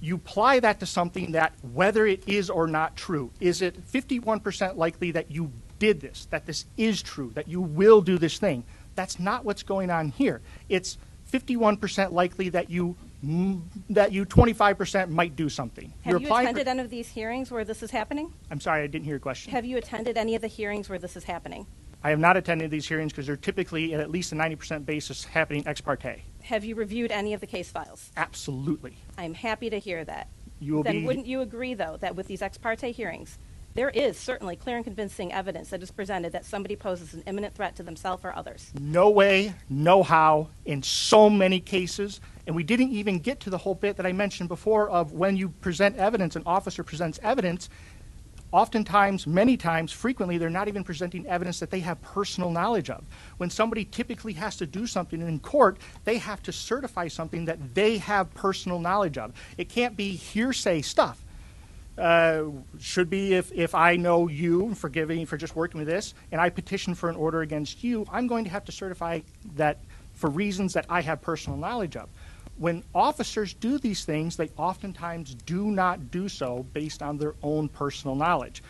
[SPEAKER 14] You apply that to something that, whether it is or not true, is it 51% likely that you did this, that this is true, that you will do this thing? That's not what's going on here. It's 51% likely that you 25% might do something.
[SPEAKER 8] Have you attended any of these hearings where this is happening?
[SPEAKER 14] I'm sorry, I didn't hear your question.
[SPEAKER 8] Have you attended any of the hearings where this is happening?
[SPEAKER 14] I have not attended these hearings because they're typically at least a 90% basis happening ex parte.
[SPEAKER 8] Have you reviewed any of the case files?
[SPEAKER 14] Absolutely.
[SPEAKER 8] I'm happy to hear that.
[SPEAKER 14] Then
[SPEAKER 8] wouldn't you agree, though, that with these ex parte hearings, there is certainly clear and convincing evidence that is presented that somebody poses an imminent threat to themselves or others?
[SPEAKER 14] No way, no how, in so many cases. And we didn't even get to the whole bit that I mentioned before of when you present evidence, an officer presents evidence, oftentimes, many times, frequently, they're not even presenting evidence that they have personal knowledge of. When somebody typically has to do something in court, they have to certify something that they have personal knowledge of. It can't be hearsay stuff. Should be if I know you, forgive me for just working with this, and I petition for an order against you, I'm going to have to certify that for reasons that I have personal knowledge of. When officers do these things, they oftentimes do not do so based on their own personal knowledge.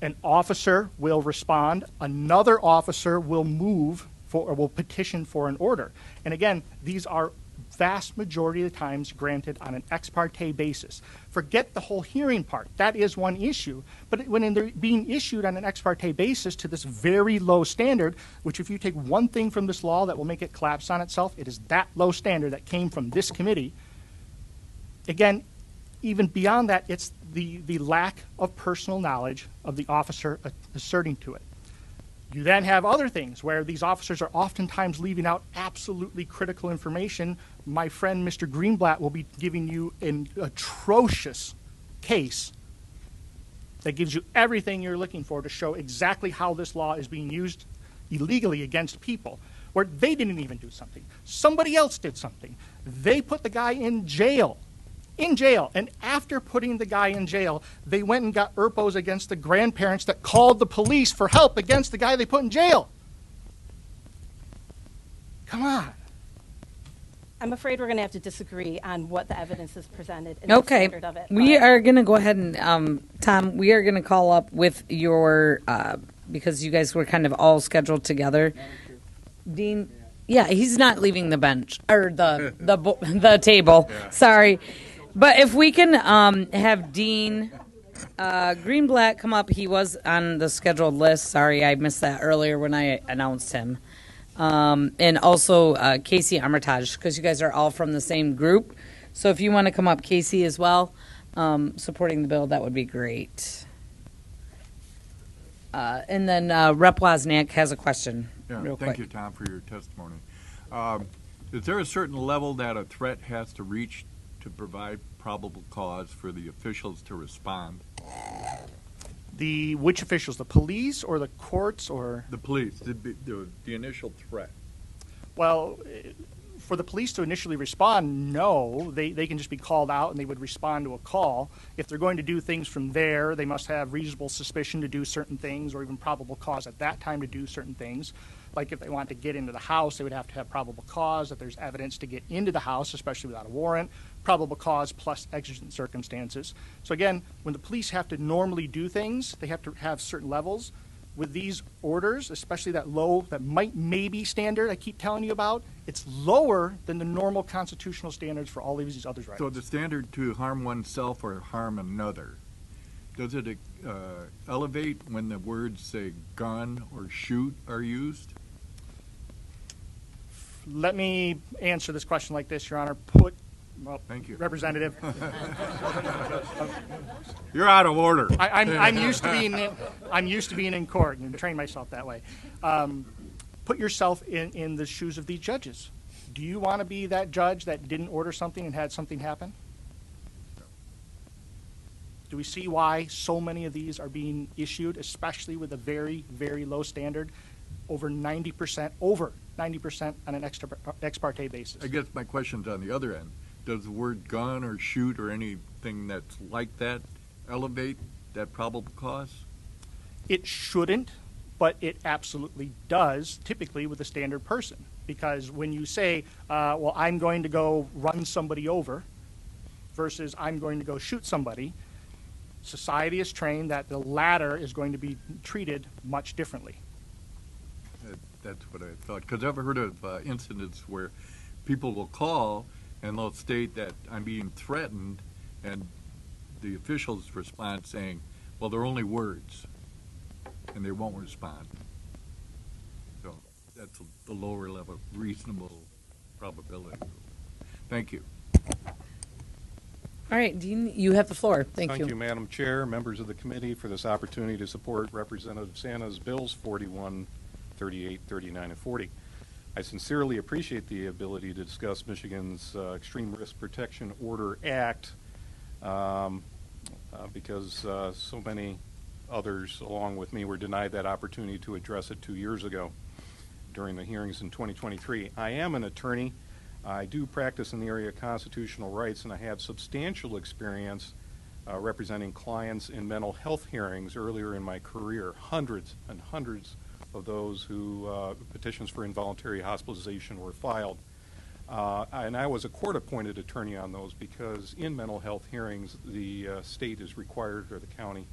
[SPEAKER 14] An officer will respond, another officer will move for or will petition for an order. And again, these are vast majority of the times granted on an ex parte basis. Forget the whole hearing part. That is one issue. But when they're being issued on an ex parte basis to this very low standard, which if you take one thing from this law that will make it collapse on itself, it is that low standard that came from this committee. Again, even beyond that, it's the lack of personal knowledge of the officer asserting to it. You then have other things where these officers are oftentimes leaving out absolutely critical information. My friend, Mr. Greenblatt, will be giving you an atrocious case that gives you everything you're looking for to show exactly how this law is being used illegally against people, where they didn't even do something. Somebody else did something. They put the guy in jail. And after putting the guy in jail, they went and got ERPOs against the grandparents that called the police for help against the guy they put in jail. Come on.
[SPEAKER 8] I'm afraid we're going to have to disagree on what the evidence is presented and
[SPEAKER 1] Okay.
[SPEAKER 8] the standard of it.
[SPEAKER 1] We are going to go ahead and, Tom, we are going to call up with your, because you guys were kind of all scheduled together. Dean, yeah, he's not leaving the bench, or the table. Yeah. Sorry. But if we can have Dean Greenblatt come up. He was on the scheduled list. Sorry, I missed that earlier when I announced him. And also Casey Armitage, because you guys are all from the same group. So if you want to come up, Casey, as well, supporting the bill, that would be great. And then Rep. Wozniak has a question.
[SPEAKER 15] Yeah,
[SPEAKER 1] real
[SPEAKER 15] thank
[SPEAKER 1] quick.
[SPEAKER 15] you, Tom, for your testimony. Is there a certain level that a threat has to reach to provide probable cause for the officials to respond?
[SPEAKER 14] Which officials? The police or the courts or?
[SPEAKER 15] The police, the initial threat.
[SPEAKER 14] Well, for the police to initially respond, no. They can just be called out and they would respond to a call. If they're going to do things from there, they must have reasonable suspicion to do certain things or even probable cause at that time to do certain things. Like if they want to get into the house, they would have to have probable cause that there's evidence to get into the house, especially without a warrant, probable cause plus exigent circumstances. So again, when the police have to normally do things, they have to have certain levels. With these orders, especially that maybe standard I keep telling you about, it's lower than the normal constitutional standards for all of these other rights.
[SPEAKER 15] So the standard to harm oneself or harm another Does it elevate when the words say gun or shoot are used?
[SPEAKER 14] Let me answer this question like this, Your Honor.
[SPEAKER 15] Thank you.
[SPEAKER 14] Representative.
[SPEAKER 15] You're out of order.
[SPEAKER 14] I'm used to being in court and train myself that way. Put yourself in the shoes of these judges. Do you want to be that judge that didn't order something and had something happen? Do we see why so many of these are being issued, especially with a very, very low standard, over 90% on an ex parte basis?
[SPEAKER 15] I guess my question's on the other end. Does the word gun or shoot or anything that's like that elevate that probable cause?
[SPEAKER 14] It shouldn't, but it absolutely does, typically with a standard person. Because when you say, well, I'm going to go run somebody over versus I'm going to go shoot somebody, society is trained that the latter is going to be treated much differently.
[SPEAKER 15] That's what I thought. Because I've heard of incidents where people will call and they'll state that I'm being threatened, and the officials respond saying, well, they're only words, and they won't respond. So that's the lower level, reasonable probability. Thank you.
[SPEAKER 1] All right, Dean, you have the floor. Thank you.
[SPEAKER 16] Madam Chair, members of the committee, for this opportunity to support Representative Sana's bills 41, 38, 39, and 40. I sincerely appreciate the ability to discuss Michigan's Extreme Risk Protection Order Act because so many others, along with me, were denied that opportunity to address it 2 years ago during the hearings in 2023. I am an attorney. I do practice in the area of constitutional rights, and I have substantial experience representing clients in mental health hearings earlier in my career, hundreds and hundreds of those who petitions for involuntary hospitalization were filed. And I was a court-appointed attorney on those because in mental health hearings, the state is required, or the county,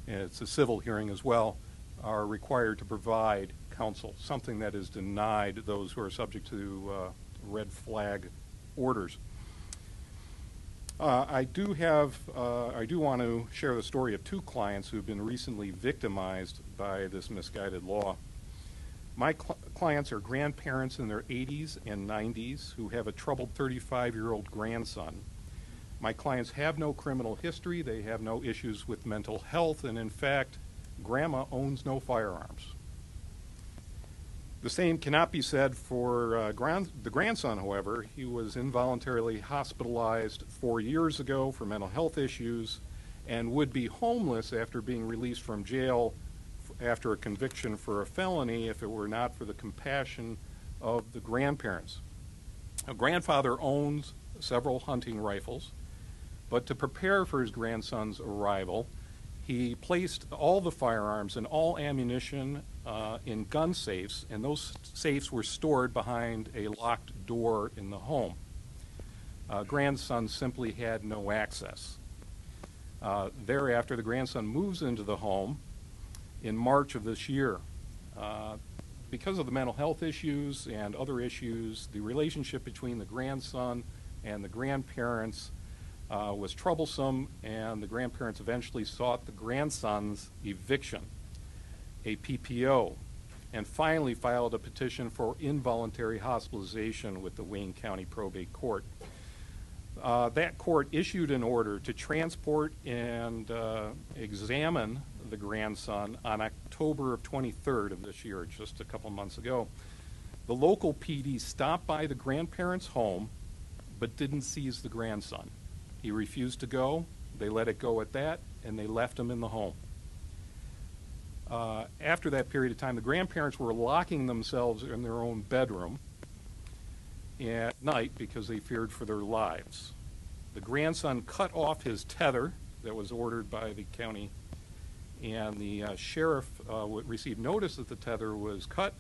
[SPEAKER 16] and it's a civil hearing as well, are required to provide counsel, something that is denied those who are subject to red flag orders. I do want to share the story of two clients who have been recently victimized by this misguided law. My clients are grandparents in their 80s and 90s who have a troubled 35-year-old grandson. My clients have no criminal history, they have no issues with mental health, and in fact, grandma owns no firearms. The same cannot be said for the grandson, however. He was involuntarily hospitalized 4 years ago for mental health issues and would be homeless after being released from jail after a conviction for a felony if it were not for the compassion of the grandparents. A grandfather owns several hunting rifles, but to prepare for his grandson's arrival, he placed all the firearms and all ammunition in gun safes, and those safes were stored behind a locked door in the home. Grandson simply had no access. Thereafter, the grandson moves into the home in March of this year. Because of the mental health issues and other issues, the relationship between the grandson and the grandparents was troublesome, and the grandparents eventually sought the grandson's eviction, a PPO, and finally filed a petition for involuntary hospitalization with the Wayne County Probate Court. That court issued an order to transport and examine the grandson on October of 23rd of this year, just a couple months ago. The local PD stopped by the grandparents' home but didn't seize the grandson. He refused to go. They let it go at that, and they left him in the home. After that period of time, the grandparents were locking themselves in their own bedroom at night because they feared for their lives. The grandson cut off his tether that was ordered by the county, and the sheriff received notice that the tether was cut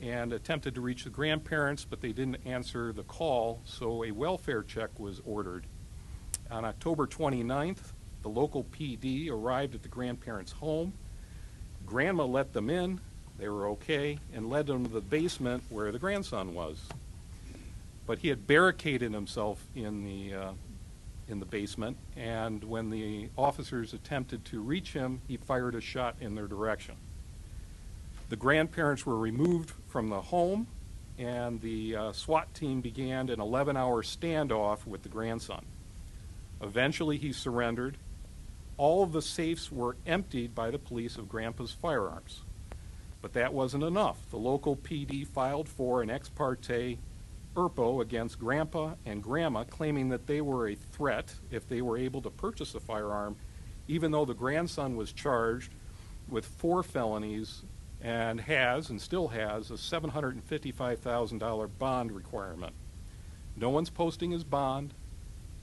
[SPEAKER 16] and attempted to reach the grandparents, but they didn't answer the call, so a welfare check was ordered. On October 29th, the local PD arrived at the grandparents' home. Grandma let them in, they were okay, and led them to the basement where the grandson was. But he had barricaded himself in in the basement, and when the officers attempted to reach him, he fired a shot in their direction. The grandparents were removed from the home, and the SWAT team began an 11-hour standoff with the grandson. Eventually, he surrendered. All of the safes were emptied by the police of Grandpa's firearms. But that wasn't enough. The local PD filed for an ex parte ERPO against Grandpa and Grandma, claiming that they were a threat if they were able to purchase a firearm, even though the grandson was charged with 4 felonies and has, and still has, a $755,000 bond requirement. No one's posting his bond.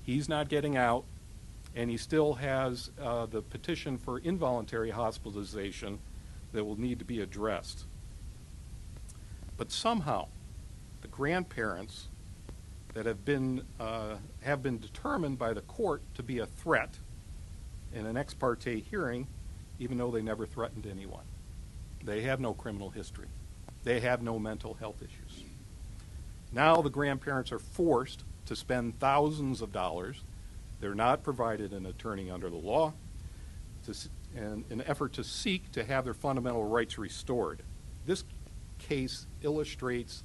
[SPEAKER 16] He's not getting out, and he still has the petition for involuntary hospitalization that will need to be addressed. But somehow, the grandparents that have been determined by the court to be a threat in an ex parte hearing, even though they never threatened anyone. They have no criminal history. They have no mental health issues. Now the grandparents are forced to spend thousands of dollars. They're not provided an attorney under the law in an effort to seek to have their fundamental rights restored. This case illustrates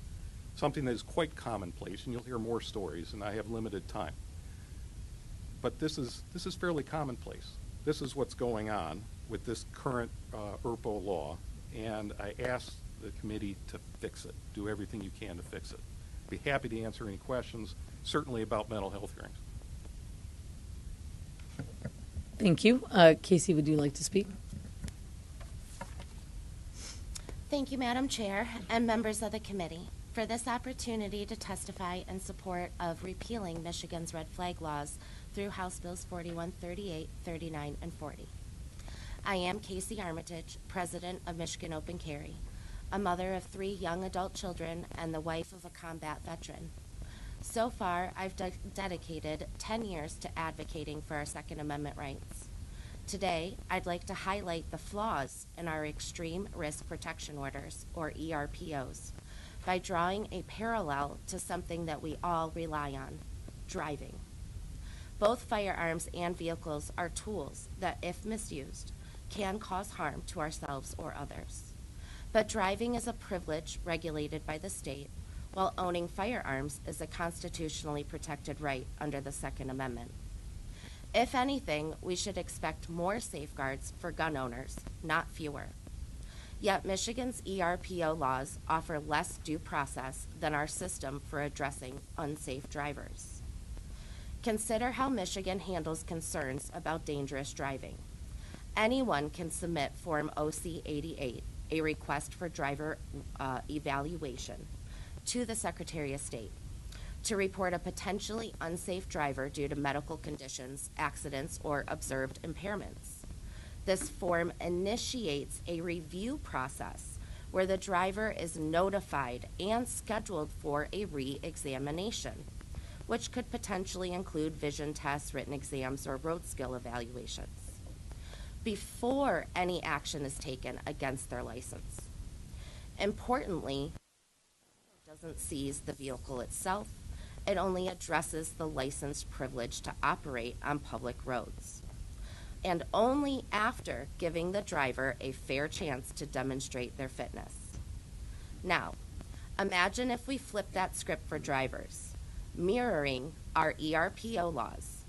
[SPEAKER 16] something that is quite commonplace, and you'll hear more stories, and I have limited time. But this is fairly commonplace. This is what's going on with this current ERPO law, and I ask the committee to fix it, do everything you can to fix it. Be happy to answer any questions, certainly about mental health hearings.
[SPEAKER 17] Thank you. Casey, would you like to speak?
[SPEAKER 18] Thank you, Madam Chair and members of the committee, for this opportunity to testify in support of repealing Michigan's red flag laws through House Bills 4138, 39, and 40. I am Casey Armitage, President of Michigan Open Carry, a mother of 3 young adult children and the wife of a combat veteran. So far, I've dedicated 10 years to advocating for our Second Amendment rights. Today, I'd like to highlight the flaws in our Extreme Risk Protection Orders, or ERPOs, by drawing a parallel to something that we all rely on, driving. Both firearms and vehicles are tools that, if misused, can cause harm to ourselves or others. But driving is a privilege regulated by the state, while owning firearms is a constitutionally protected right under the Second Amendment. If anything, we should expect more safeguards for gun owners, not fewer. Yet Michigan's ERPO laws offer less due process than our system for addressing unsafe drivers. Consider how Michigan handles concerns about dangerous driving. Anyone can submit Form OC-88, a request for driver evaluation, to the Secretary of State to report a potentially unsafe driver due to medical conditions, accidents, or observed impairments. This form initiates a review process where the driver is notified and scheduled for a re-examination, which could potentially include vision tests, written exams, or road skill evaluations, before any action is taken against their license. Importantly, it doesn't seize the vehicle itself. It only addresses the licensed privilege to operate on public roads, and only after giving the driver a fair chance to demonstrate their fitness. Now, imagine if we flip that script for drivers, mirroring our ERPO laws.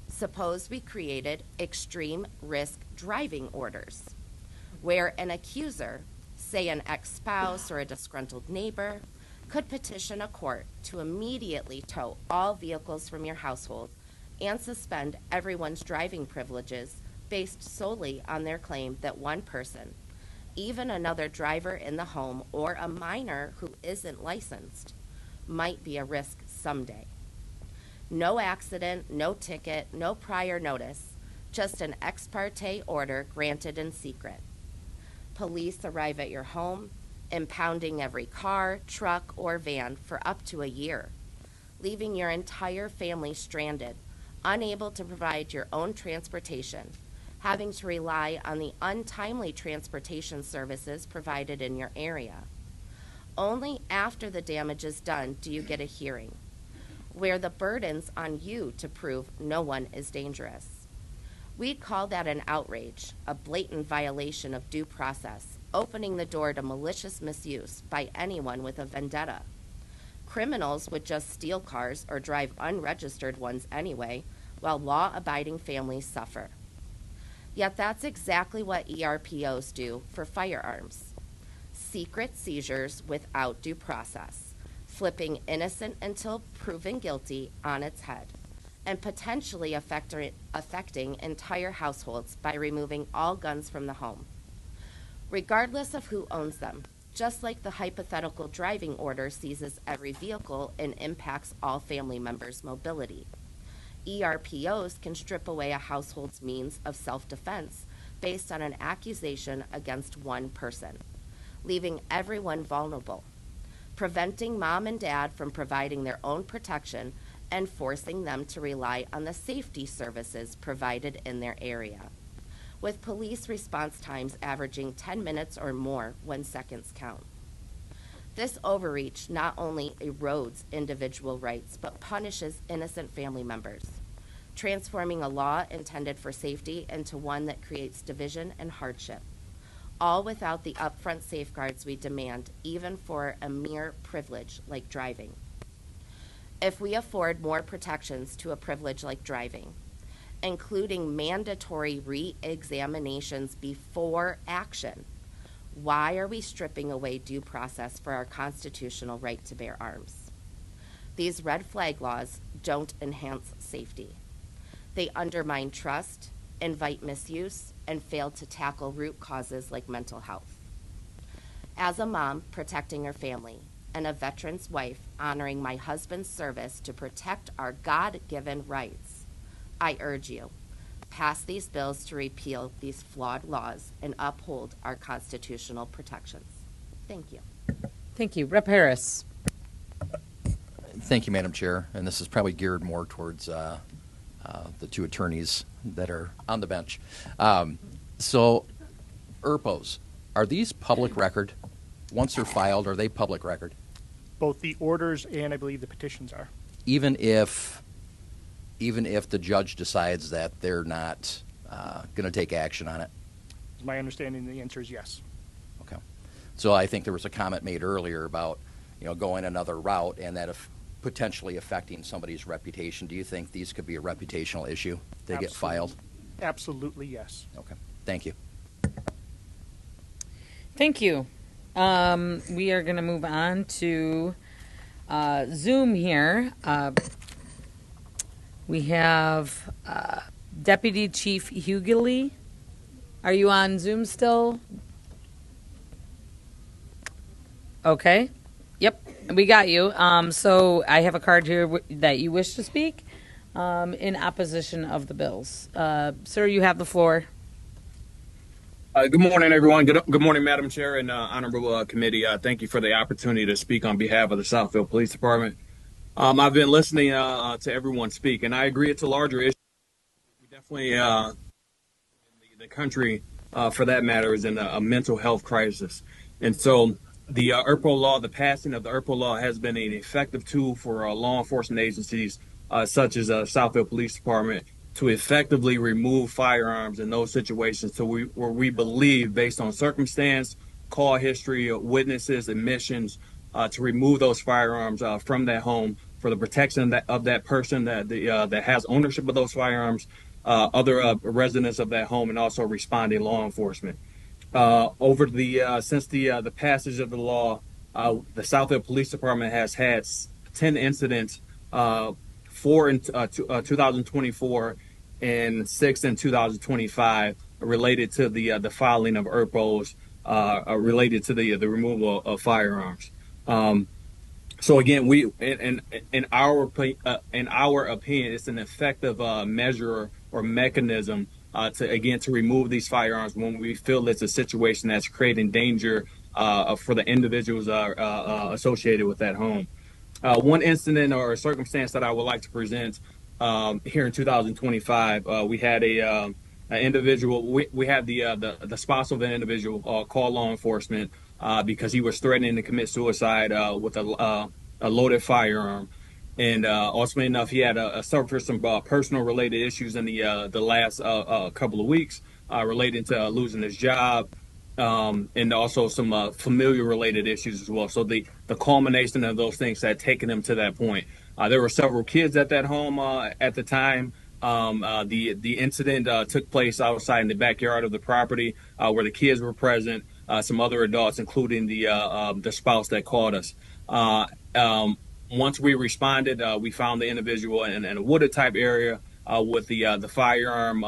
[SPEAKER 18] Suppose we created extreme risk driving orders, where an accuser, say an ex-spouse or a disgruntled neighbor, could petition a court to immediately tow all vehicles from your household and suspend everyone's driving privileges based solely on their claim that one person, even another driver in the home or a minor who isn't licensed, might be a risk someday. No accident, no ticket, no prior notice, just an ex parte order granted in secret. Police arrive at your home, impounding every car, truck, or van for up to a year, leaving your entire family stranded, unable to provide your own transportation, having to rely on the untimely transportation services provided in your area. Only after the damage is done do you get a hearing, where the burden's on you to prove no one is dangerous. We'd call that an outrage, a blatant violation of due process, opening the door to malicious misuse by anyone with a vendetta. Criminals would just steal cars or drive unregistered ones anyway, while law-abiding families suffer. Yet that's exactly what ERPOs do for firearms. Secret seizures without due process, flipping innocent until proven guilty on its head, and potentially affecting entire households by removing all guns from the home, regardless of who owns them. Just like the hypothetical driving order seizes every vehicle and impacts all family members' mobility. ERPOs can strip away a household's means of self-defense based on an accusation against one person, leaving everyone vulnerable, preventing mom and dad from providing their own protection and forcing them to rely on the safety services provided in their area, with police response times averaging 10 minutes or more when seconds count. This overreach not only erodes individual rights, but punishes innocent family members, transforming a law intended for safety into one that creates division and hardship, all without the upfront safeguards we demand, even for a mere privilege like driving. If we afford more protections to a privilege like driving, including mandatory re-examinations before action, why are we stripping away due process for our constitutional right to bear arms? These red flag laws don't enhance safety. They undermine trust, invite misuse, and fail to tackle root causes like mental health. As a mom protecting her family, and a veteran's wife honoring my husband's service to protect our God-given rights, I urge you, pass these bills to repeal these flawed laws and uphold our constitutional protections. Thank you.
[SPEAKER 1] Thank you. Rep. Harris.
[SPEAKER 12] Thank you, Madam Chair. And this is probably geared more towards the two attorneys that are on the bench. So, ERPOs, are these public record? Once they're filed, are they public record?
[SPEAKER 14] Both the orders and I believe the petitions are.
[SPEAKER 12] Even if the judge decides that they're not going to take action on it?
[SPEAKER 14] My understanding, the answer is yes.
[SPEAKER 12] Okay. So I think there was a comment made earlier about, going another route and that if potentially affecting somebody's reputation. Do you think these could be a reputational issue? They get filed?
[SPEAKER 14] Absolutely, yes.
[SPEAKER 12] Okay. Thank you.
[SPEAKER 1] Thank you. We are going to move on to Zoom here. We have Deputy Chief Hughley. Are you on Zoom still? Okay. Yep, we got you. So I have a card here that you wish to speak in opposition of the bills. Sir, you have the floor.
[SPEAKER 19] Good morning, everyone. Good morning, Madam Chair and Honorable Committee. Thank you for the opportunity to speak on behalf of the Southfield Police Department. I've been listening to everyone speak, and I agree it's a larger issue. We definitely, the country, for that matter, is in a mental health crisis. And so the ERPO law, the passing of the ERPO law has been an effective tool for law enforcement agencies such as Southfield Police Department to effectively remove firearms in those situations where we believe, based on circumstance, call history, witnesses, admissions, to remove those firearms from that home for the protection of that person that has ownership of those firearms, other residents of that home, and also responding law enforcement. Since the passage of the law, the Southfield Police Department has had 10 incidents, 4 in 2024 and 6 in 2025, related to the filing of ERPOs, related to the removal of firearms. So again, in our opinion, it's an effective measure or mechanism to remove these firearms when we feel it's a situation that's creating danger for the individuals associated with that home. One incident or circumstance that I would like to present here in 2025, we had an individual. We had the spouse of an individual call law enforcement because he was threatening to commit suicide with a loaded firearm. And ultimately enough, he had suffered some personal related issues in the last couple of weeks relating to losing his job, and also some familiar related issues as well. So the culmination of those things had taken him to that point. There were several kids at that home at the time. The incident took place outside in the backyard of the property where the kids were present, some other adults, including the spouse that called us. Once we responded, we found the individual in a wooded type area with the firearm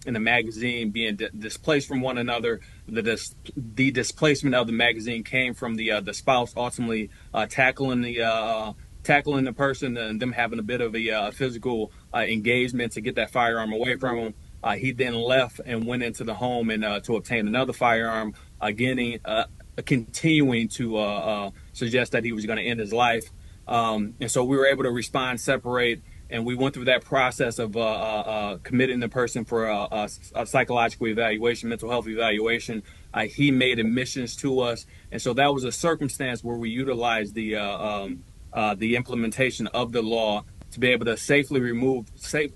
[SPEAKER 19] and the magazine being displaced from one another. The displacement of the magazine came from the spouse ultimately tackling the person and them having a bit of a physical engagement to get that firearm away from him. He then left and went into the home and to obtain another firearm, continuing to suggest that he was going to end his life. And so we were able to respond, separate, and we went through that process of committing the person for a psychological evaluation, mental health evaluation. He made admissions to us, and so that was a circumstance where we utilized the implementation of the law to be able to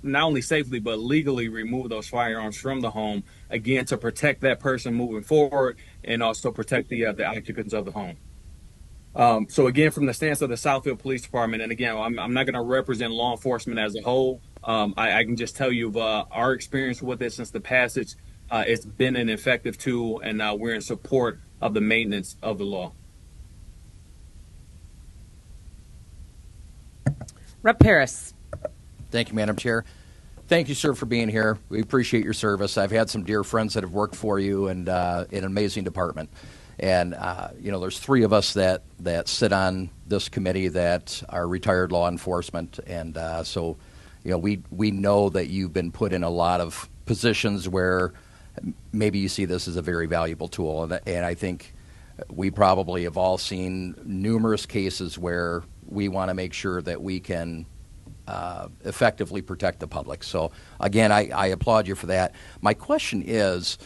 [SPEAKER 19] not only safely but legally remove those firearms from the home, again to protect that person moving forward and also protect the occupants of the home. So again, from the stance of the Southfield Police Department, and again, I'm not going to represent law enforcement as a whole. I can just tell you our experience with it since the passage. It's been an effective tool, and we're in support of the maintenance of the law.
[SPEAKER 1] Rep. Harris.
[SPEAKER 12] Thank you, Madam Chair. Thank you, sir, for being here. We appreciate your service. I've had some dear friends that have worked for you and in an amazing department. And, there's three of us that sit on this committee that are retired law enforcement. And so, we know that you've been put in a lot of positions where maybe you see this as a very valuable tool. And I think we probably have all seen numerous cases where we want to make sure that we can effectively protect the public. So, again, I applaud you for that. My question is,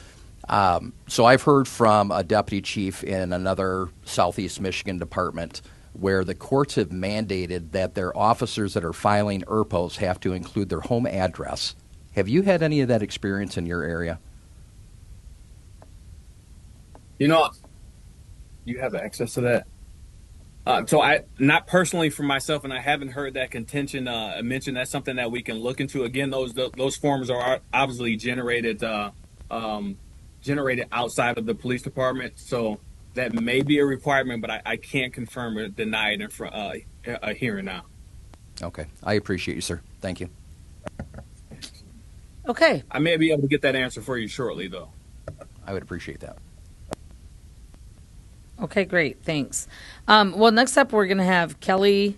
[SPEAKER 12] so I've heard from a deputy chief in another Southeast Michigan department where the courts have mandated that their officers that are filing ERPOs have to include their home address. Have you had any of that experience in your area?
[SPEAKER 19] You have access to that. So I, not personally for myself, and I haven't heard that contention mentioned. That's something that we can look into. Again, those forms are obviously generated outside of the police department, so that may be a requirement, but I can't confirm or deny it in front here and now.
[SPEAKER 12] Okay, I appreciate you, sir. Thank you.
[SPEAKER 1] Okay.
[SPEAKER 19] I may be able to get that answer for you shortly, though.
[SPEAKER 12] I would appreciate that.
[SPEAKER 1] Okay, great. Thanks. Well, next up, we're going to have Kelly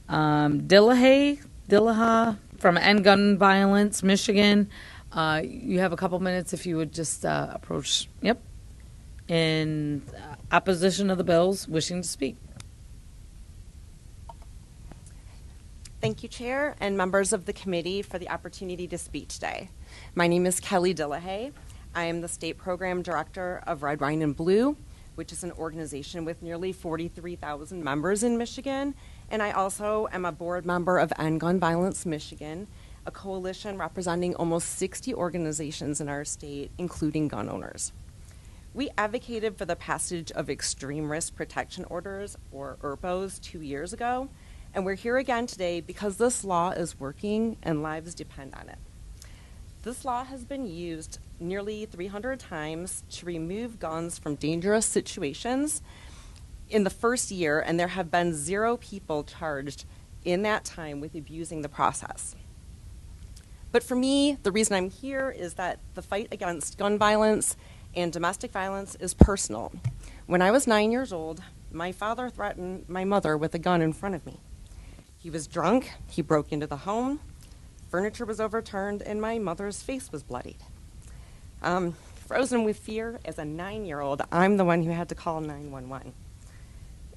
[SPEAKER 1] Dillaha from End Gun Violence, Michigan. You have a couple minutes if you would just approach. Yep. In opposition of the bills, wishing to speak.
[SPEAKER 20] Thank you, Chair, and members of the committee for the opportunity to speak today. My name is Kelly Dillaha. I am the State Program Director of Red, Wine, and Blue, which is an organization with nearly 43,000 members in Michigan. And I also am a board member of End Gun Violence Michigan, a coalition representing almost 60 organizations in our state, including gun owners. We advocated for the passage of extreme risk protection orders, or ERPOs, 2 years ago, and we're here again today because this law is working and lives depend on it. This law has been used nearly 300 times to remove guns from dangerous situations in the first year, and there have been 0 people charged in that time with abusing the process. But for me, the reason I'm here is that the fight against gun violence and domestic violence is personal. When I was 9 years old, my father threatened my mother with a gun in front of me. He was drunk, he broke into the home, furniture was overturned, and my mother's face was bloodied. Frozen with fear, as a 9-year-old, I'm the one who had to call 911.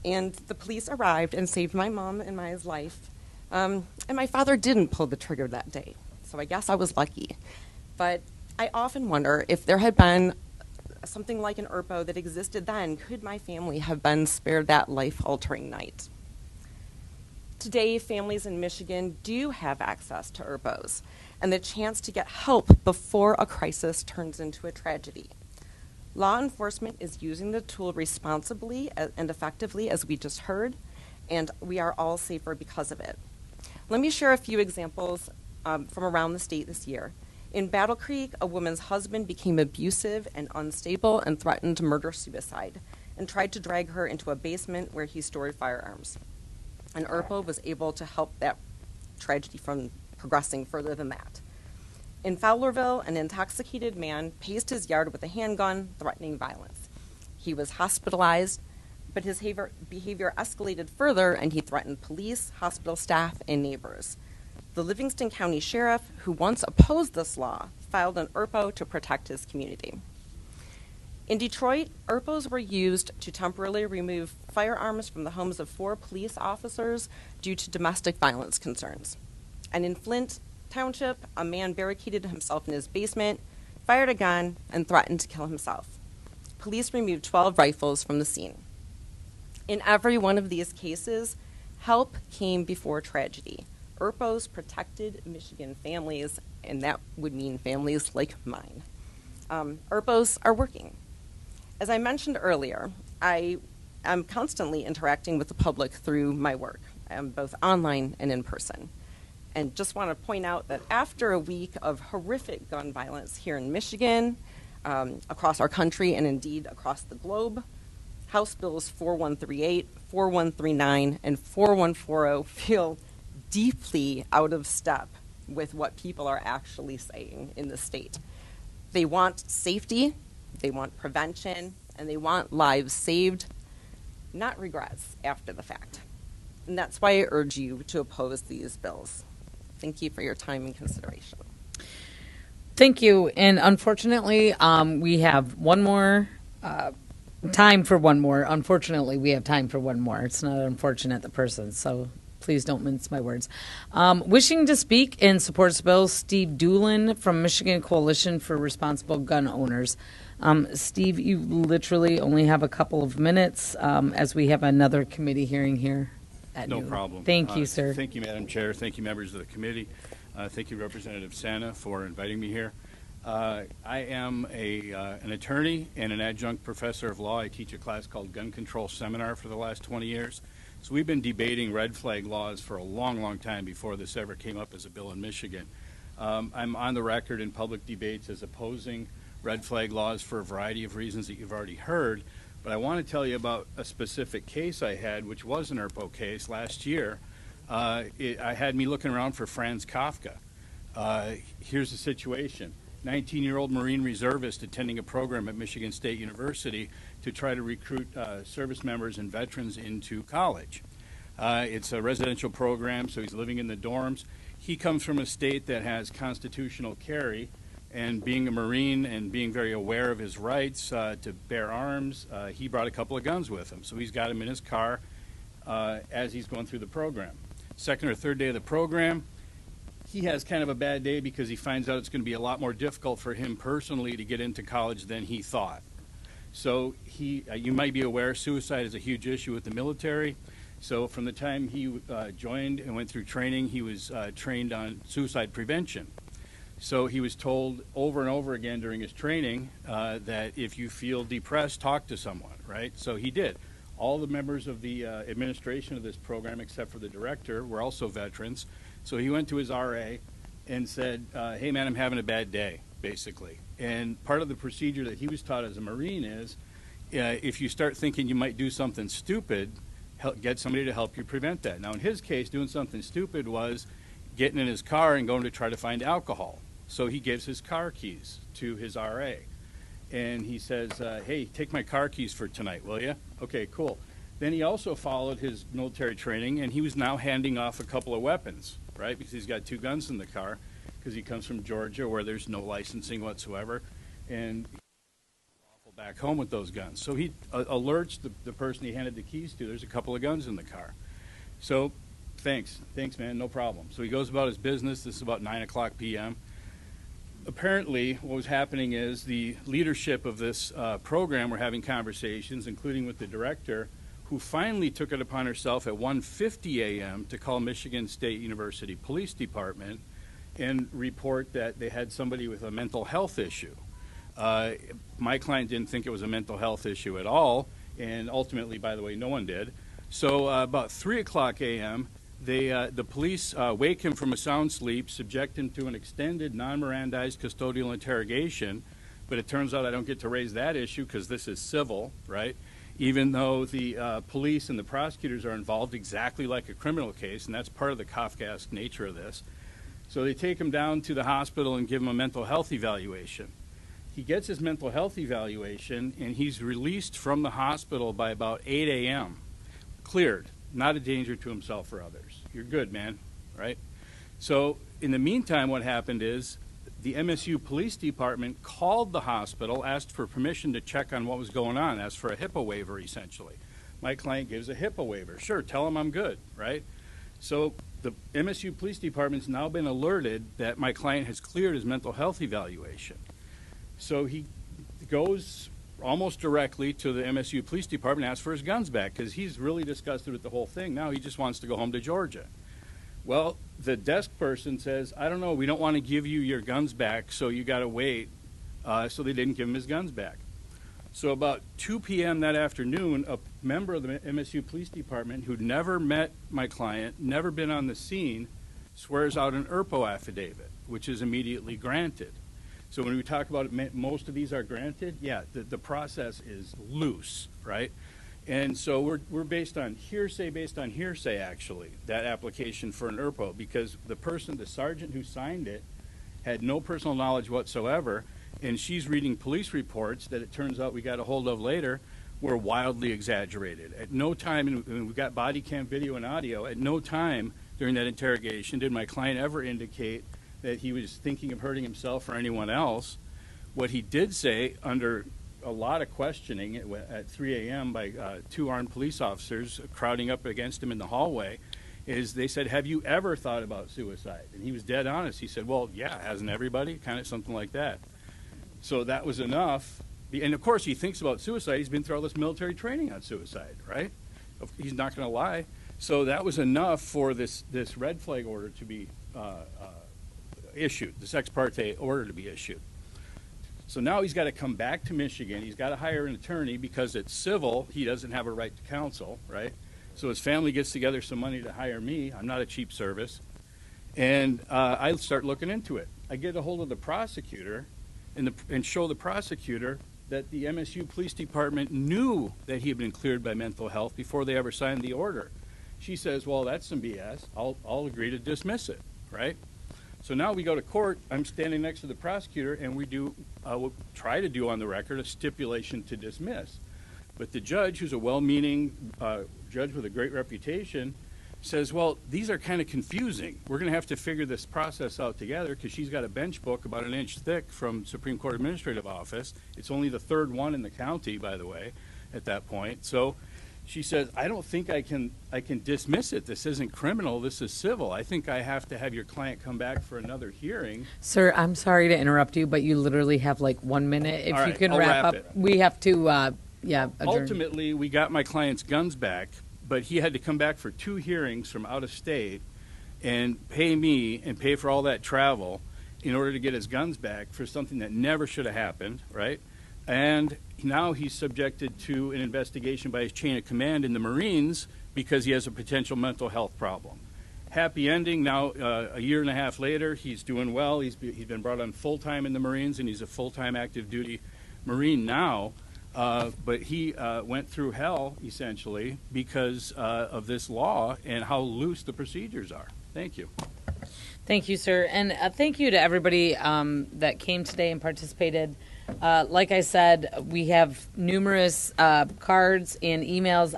[SPEAKER 20] And the police arrived and saved my mom and my life. And my father didn't pull the trigger that day, so I guess I was lucky. But I often wonder if there had been something like an ERPO that existed then, could my family have been spared that life-altering night? Today, families in Michigan do have access to ERPOs and the chance to get help before a crisis turns into a tragedy. Law enforcement is using the tool responsibly and effectively, as we just heard, and we are all safer because of it. Let me share a few examples from around the state this year. In Battle Creek, a woman's husband became abusive and unstable and threatened to murder-suicide and tried to drag her into a basement where he stored firearms. And ERPO was able to help that tragedy from progressing further than that. In Fowlerville, an intoxicated man paced his yard with a handgun, threatening violence. He was hospitalized, but his behavior escalated further, and he threatened police, hospital staff, and neighbors. The Livingston County Sheriff, who once opposed this law, filed an ERPO to protect his community. In Detroit, ERPOs were used to temporarily remove firearms from the homes of 4 police officers due to domestic violence concerns. And in Flint Township, a man barricaded himself in his basement, fired a gun, and threatened to kill himself. Police removed 12 rifles from the scene. In every one of these cases, help came before tragedy. ERPOs protected Michigan families, and that would mean families like mine. ERPOs are working. As I mentioned earlier, I am constantly interacting with the public through my work, both online and in person. And just want to point out that after a week of horrific gun violence here in Michigan, across our country, and indeed across the globe, House Bills 4138, 4139, and 4140 feel deeply out of step with what people are actually saying in the state. They want safety, they want prevention, and they want lives saved, not regrets after the fact. And that's why I urge you to oppose these bills. Thank you for your time and consideration.
[SPEAKER 1] Thank you. And unfortunately, we have one more time for one more. Unfortunately, we have time for one more. It's not unfortunate, the person, so please don't mince my words. Wishing to speak in support of bills, Steve Doolin from Michigan Coalition for Responsible Gun Owners. Steve, you literally only have a couple of minutes as we have another committee hearing here at
[SPEAKER 21] No
[SPEAKER 1] noon.
[SPEAKER 21] problem.
[SPEAKER 1] Thank you, sir.
[SPEAKER 21] Thank you, Madam Chair. Thank you, members of the committee. Thank you, Representative Santa, for inviting me here. I am an attorney and an adjunct professor of law. I teach a class called Gun Control Seminar for the last 20 years. So we've been debating red flag laws for a long, long time before this ever came up as a bill in Michigan. I'm on the record in public debates as opposing red flag laws for a variety of reasons that you've already heard. But I want to tell you about a specific case I had, which was an ERPO case last year. I had me looking around for Franz Kafka. Here's the situation. 19-year-old Marine reservist attending a program at Michigan State University to try to recruit service members and veterans into college. It's a residential program, so he's living in the dorms. He comes from a state that has constitutional carry, and being a Marine and being very aware of his rights to bear arms, he brought a couple of guns with him. So he's got him in his car as he's going through the program. Second or third day of the program, he has kind of a bad day because he finds out it's going to be a lot more difficult for him personally to get into college than he thought. So you might be aware, suicide is a huge issue with the military. So from the time he joined and went through training, he was trained on suicide prevention. So he was told over and over again during his training that if you feel depressed, talk to someone, right? So he did. All the members of the administration of this program, except for the director, were also veterans. So he went to his RA and said, hey, man, I'm having a bad day, basically. And part of the procedure that he was taught as a Marine is if you start thinking you might do something stupid, get somebody to help you prevent that. Now, in his case, doing something stupid was getting in his car and going to try to find alcohol. So he gives his car keys to his RA. And he says, hey, take my car keys for tonight, will you? Okay, cool. Then he also followed his military training, and he was now handing off a couple of weapons, right? Because he's got 2 guns in the car, because he comes from Georgia where there's no licensing whatsoever. And he's awful back home with those guns. So he alerts the person he handed the keys to, there's a couple of guns in the car. So thanks, man, no problem. So he goes about his business. This is about 9:00 p.m. Apparently, what was happening is the leadership of this program were having conversations, including with the director, who finally took it upon herself at 1:50 a.m. to call Michigan State University Police Department and report that they had somebody with a mental health issue. My client didn't think it was a mental health issue at all, and ultimately, by the way, no one did. So about 3 o'clock a.m., the police wake him from a sound sleep, subject him to an extended non-Mirandized custodial interrogation, but it turns out I don't get to raise that issue because this is civil, right? Even though the police and the prosecutors are involved exactly like a criminal case, and that's part of the Kafkaesque nature of this. So they take him down to the hospital and give him a mental health evaluation. He gets his mental health evaluation, and he's released from the hospital by about 8 a.m. Cleared, not a danger to himself or others. You're good, man, right? So in the meantime, what happened is the MSU Police Department called the hospital, asked for permission to check on what was going on, asked for a HIPAA waiver, essentially. My client gives a HIPAA waiver. Sure, tell him I'm good, right? So the MSU Police Department's now been alerted that my client has cleared his mental health evaluation. So he goes almost directly to the MSU Police Department and asks for his guns back because he's really disgusted with the whole thing. Now he just wants to go home to Georgia. Well, the desk person says, I don't know, we don't want to give you your guns back, so you got to wait. So they didn't give him his guns back. So about 2 p.m. that afternoon, a member of the MSU Police Department who'd never met my client, never been on the scene, swears out an ERPO affidavit, which is immediately granted. So when we talk about it, most of these are granted, yeah, the process is loose, right? And so we're based on hearsay, actually, that application for an ERPO, because the sergeant who signed it had no personal knowledge whatsoever, and she's reading police reports that it turns out we got a hold of later were wildly exaggerated. At no time, and we've got body cam video and audio, at no time during that interrogation did my client ever indicate that he was thinking of hurting himself or anyone else. What he did say under a lot of questioning at 3 a.m. by 2 armed police officers crowding up against him in the hallway is they said, have you ever thought about suicide? And he was dead honest. He said, well, yeah, hasn't everybody? Kind of something like that. So that was enough. And of course, he thinks about suicide. He's been through all this military training on suicide, right? He's not going to lie. So that was enough for this red flag order to be issued, this ex parte order to be issued. So now he's got to come back to Michigan. He's got to hire an attorney because it's civil. He doesn't have a right to counsel, right? So his family gets together some money to hire me. I'm not a cheap service. And I start looking into it. I get a hold of the prosecutor and show the prosecutor that the MSU Police Department knew that he had been cleared by mental health before they ever signed the order. She says, well, that's some BS. I'll agree to dismiss it, right? So now we go to court. I'm standing next to the prosecutor, and we'll try to do on the record a stipulation to dismiss. But the judge, who's a well-meaning judge with a great reputation, says, well, these are kind of confusing. We're going to have to figure this process out together because she's got a bench book about an inch thick from Supreme Court Administrative Office. It's only the third one in the county, by the way, at that point. So she says, I don't think I can dismiss it. This isn't criminal. This is civil. I think I have to have your client come back for another hearing.
[SPEAKER 17] Sir, I'm sorry to interrupt you, but you literally have like 1 minute. If
[SPEAKER 21] All
[SPEAKER 17] you
[SPEAKER 21] right,
[SPEAKER 17] can
[SPEAKER 21] I'll
[SPEAKER 17] wrap up,
[SPEAKER 21] it.
[SPEAKER 17] we have to, adjourn.
[SPEAKER 21] Ultimately, we got my client's guns back, but he had to come back for 2 hearings from out of state and pay me and pay for all that travel in order to get his guns back for something that never should have happened, right? And now he's subjected to an investigation by his chain of command in the Marines because he has a potential mental health problem. Happy ending. Now, a year and a half later, he's doing well. He's been brought on full-time in the Marines, and he's a full-time active duty Marine now. But he went through hell, essentially, because of this law and how loose the procedures are. Thank you.
[SPEAKER 1] Thank you, sir. And thank you to everybody that came today and participated. Like I said, we have numerous cards and emails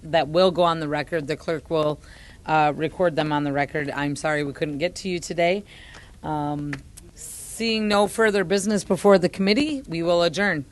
[SPEAKER 1] that will go on the record. The clerk will record them on the record. I'm sorry we couldn't get to you today. Seeing no further business before the committee, we will adjourn.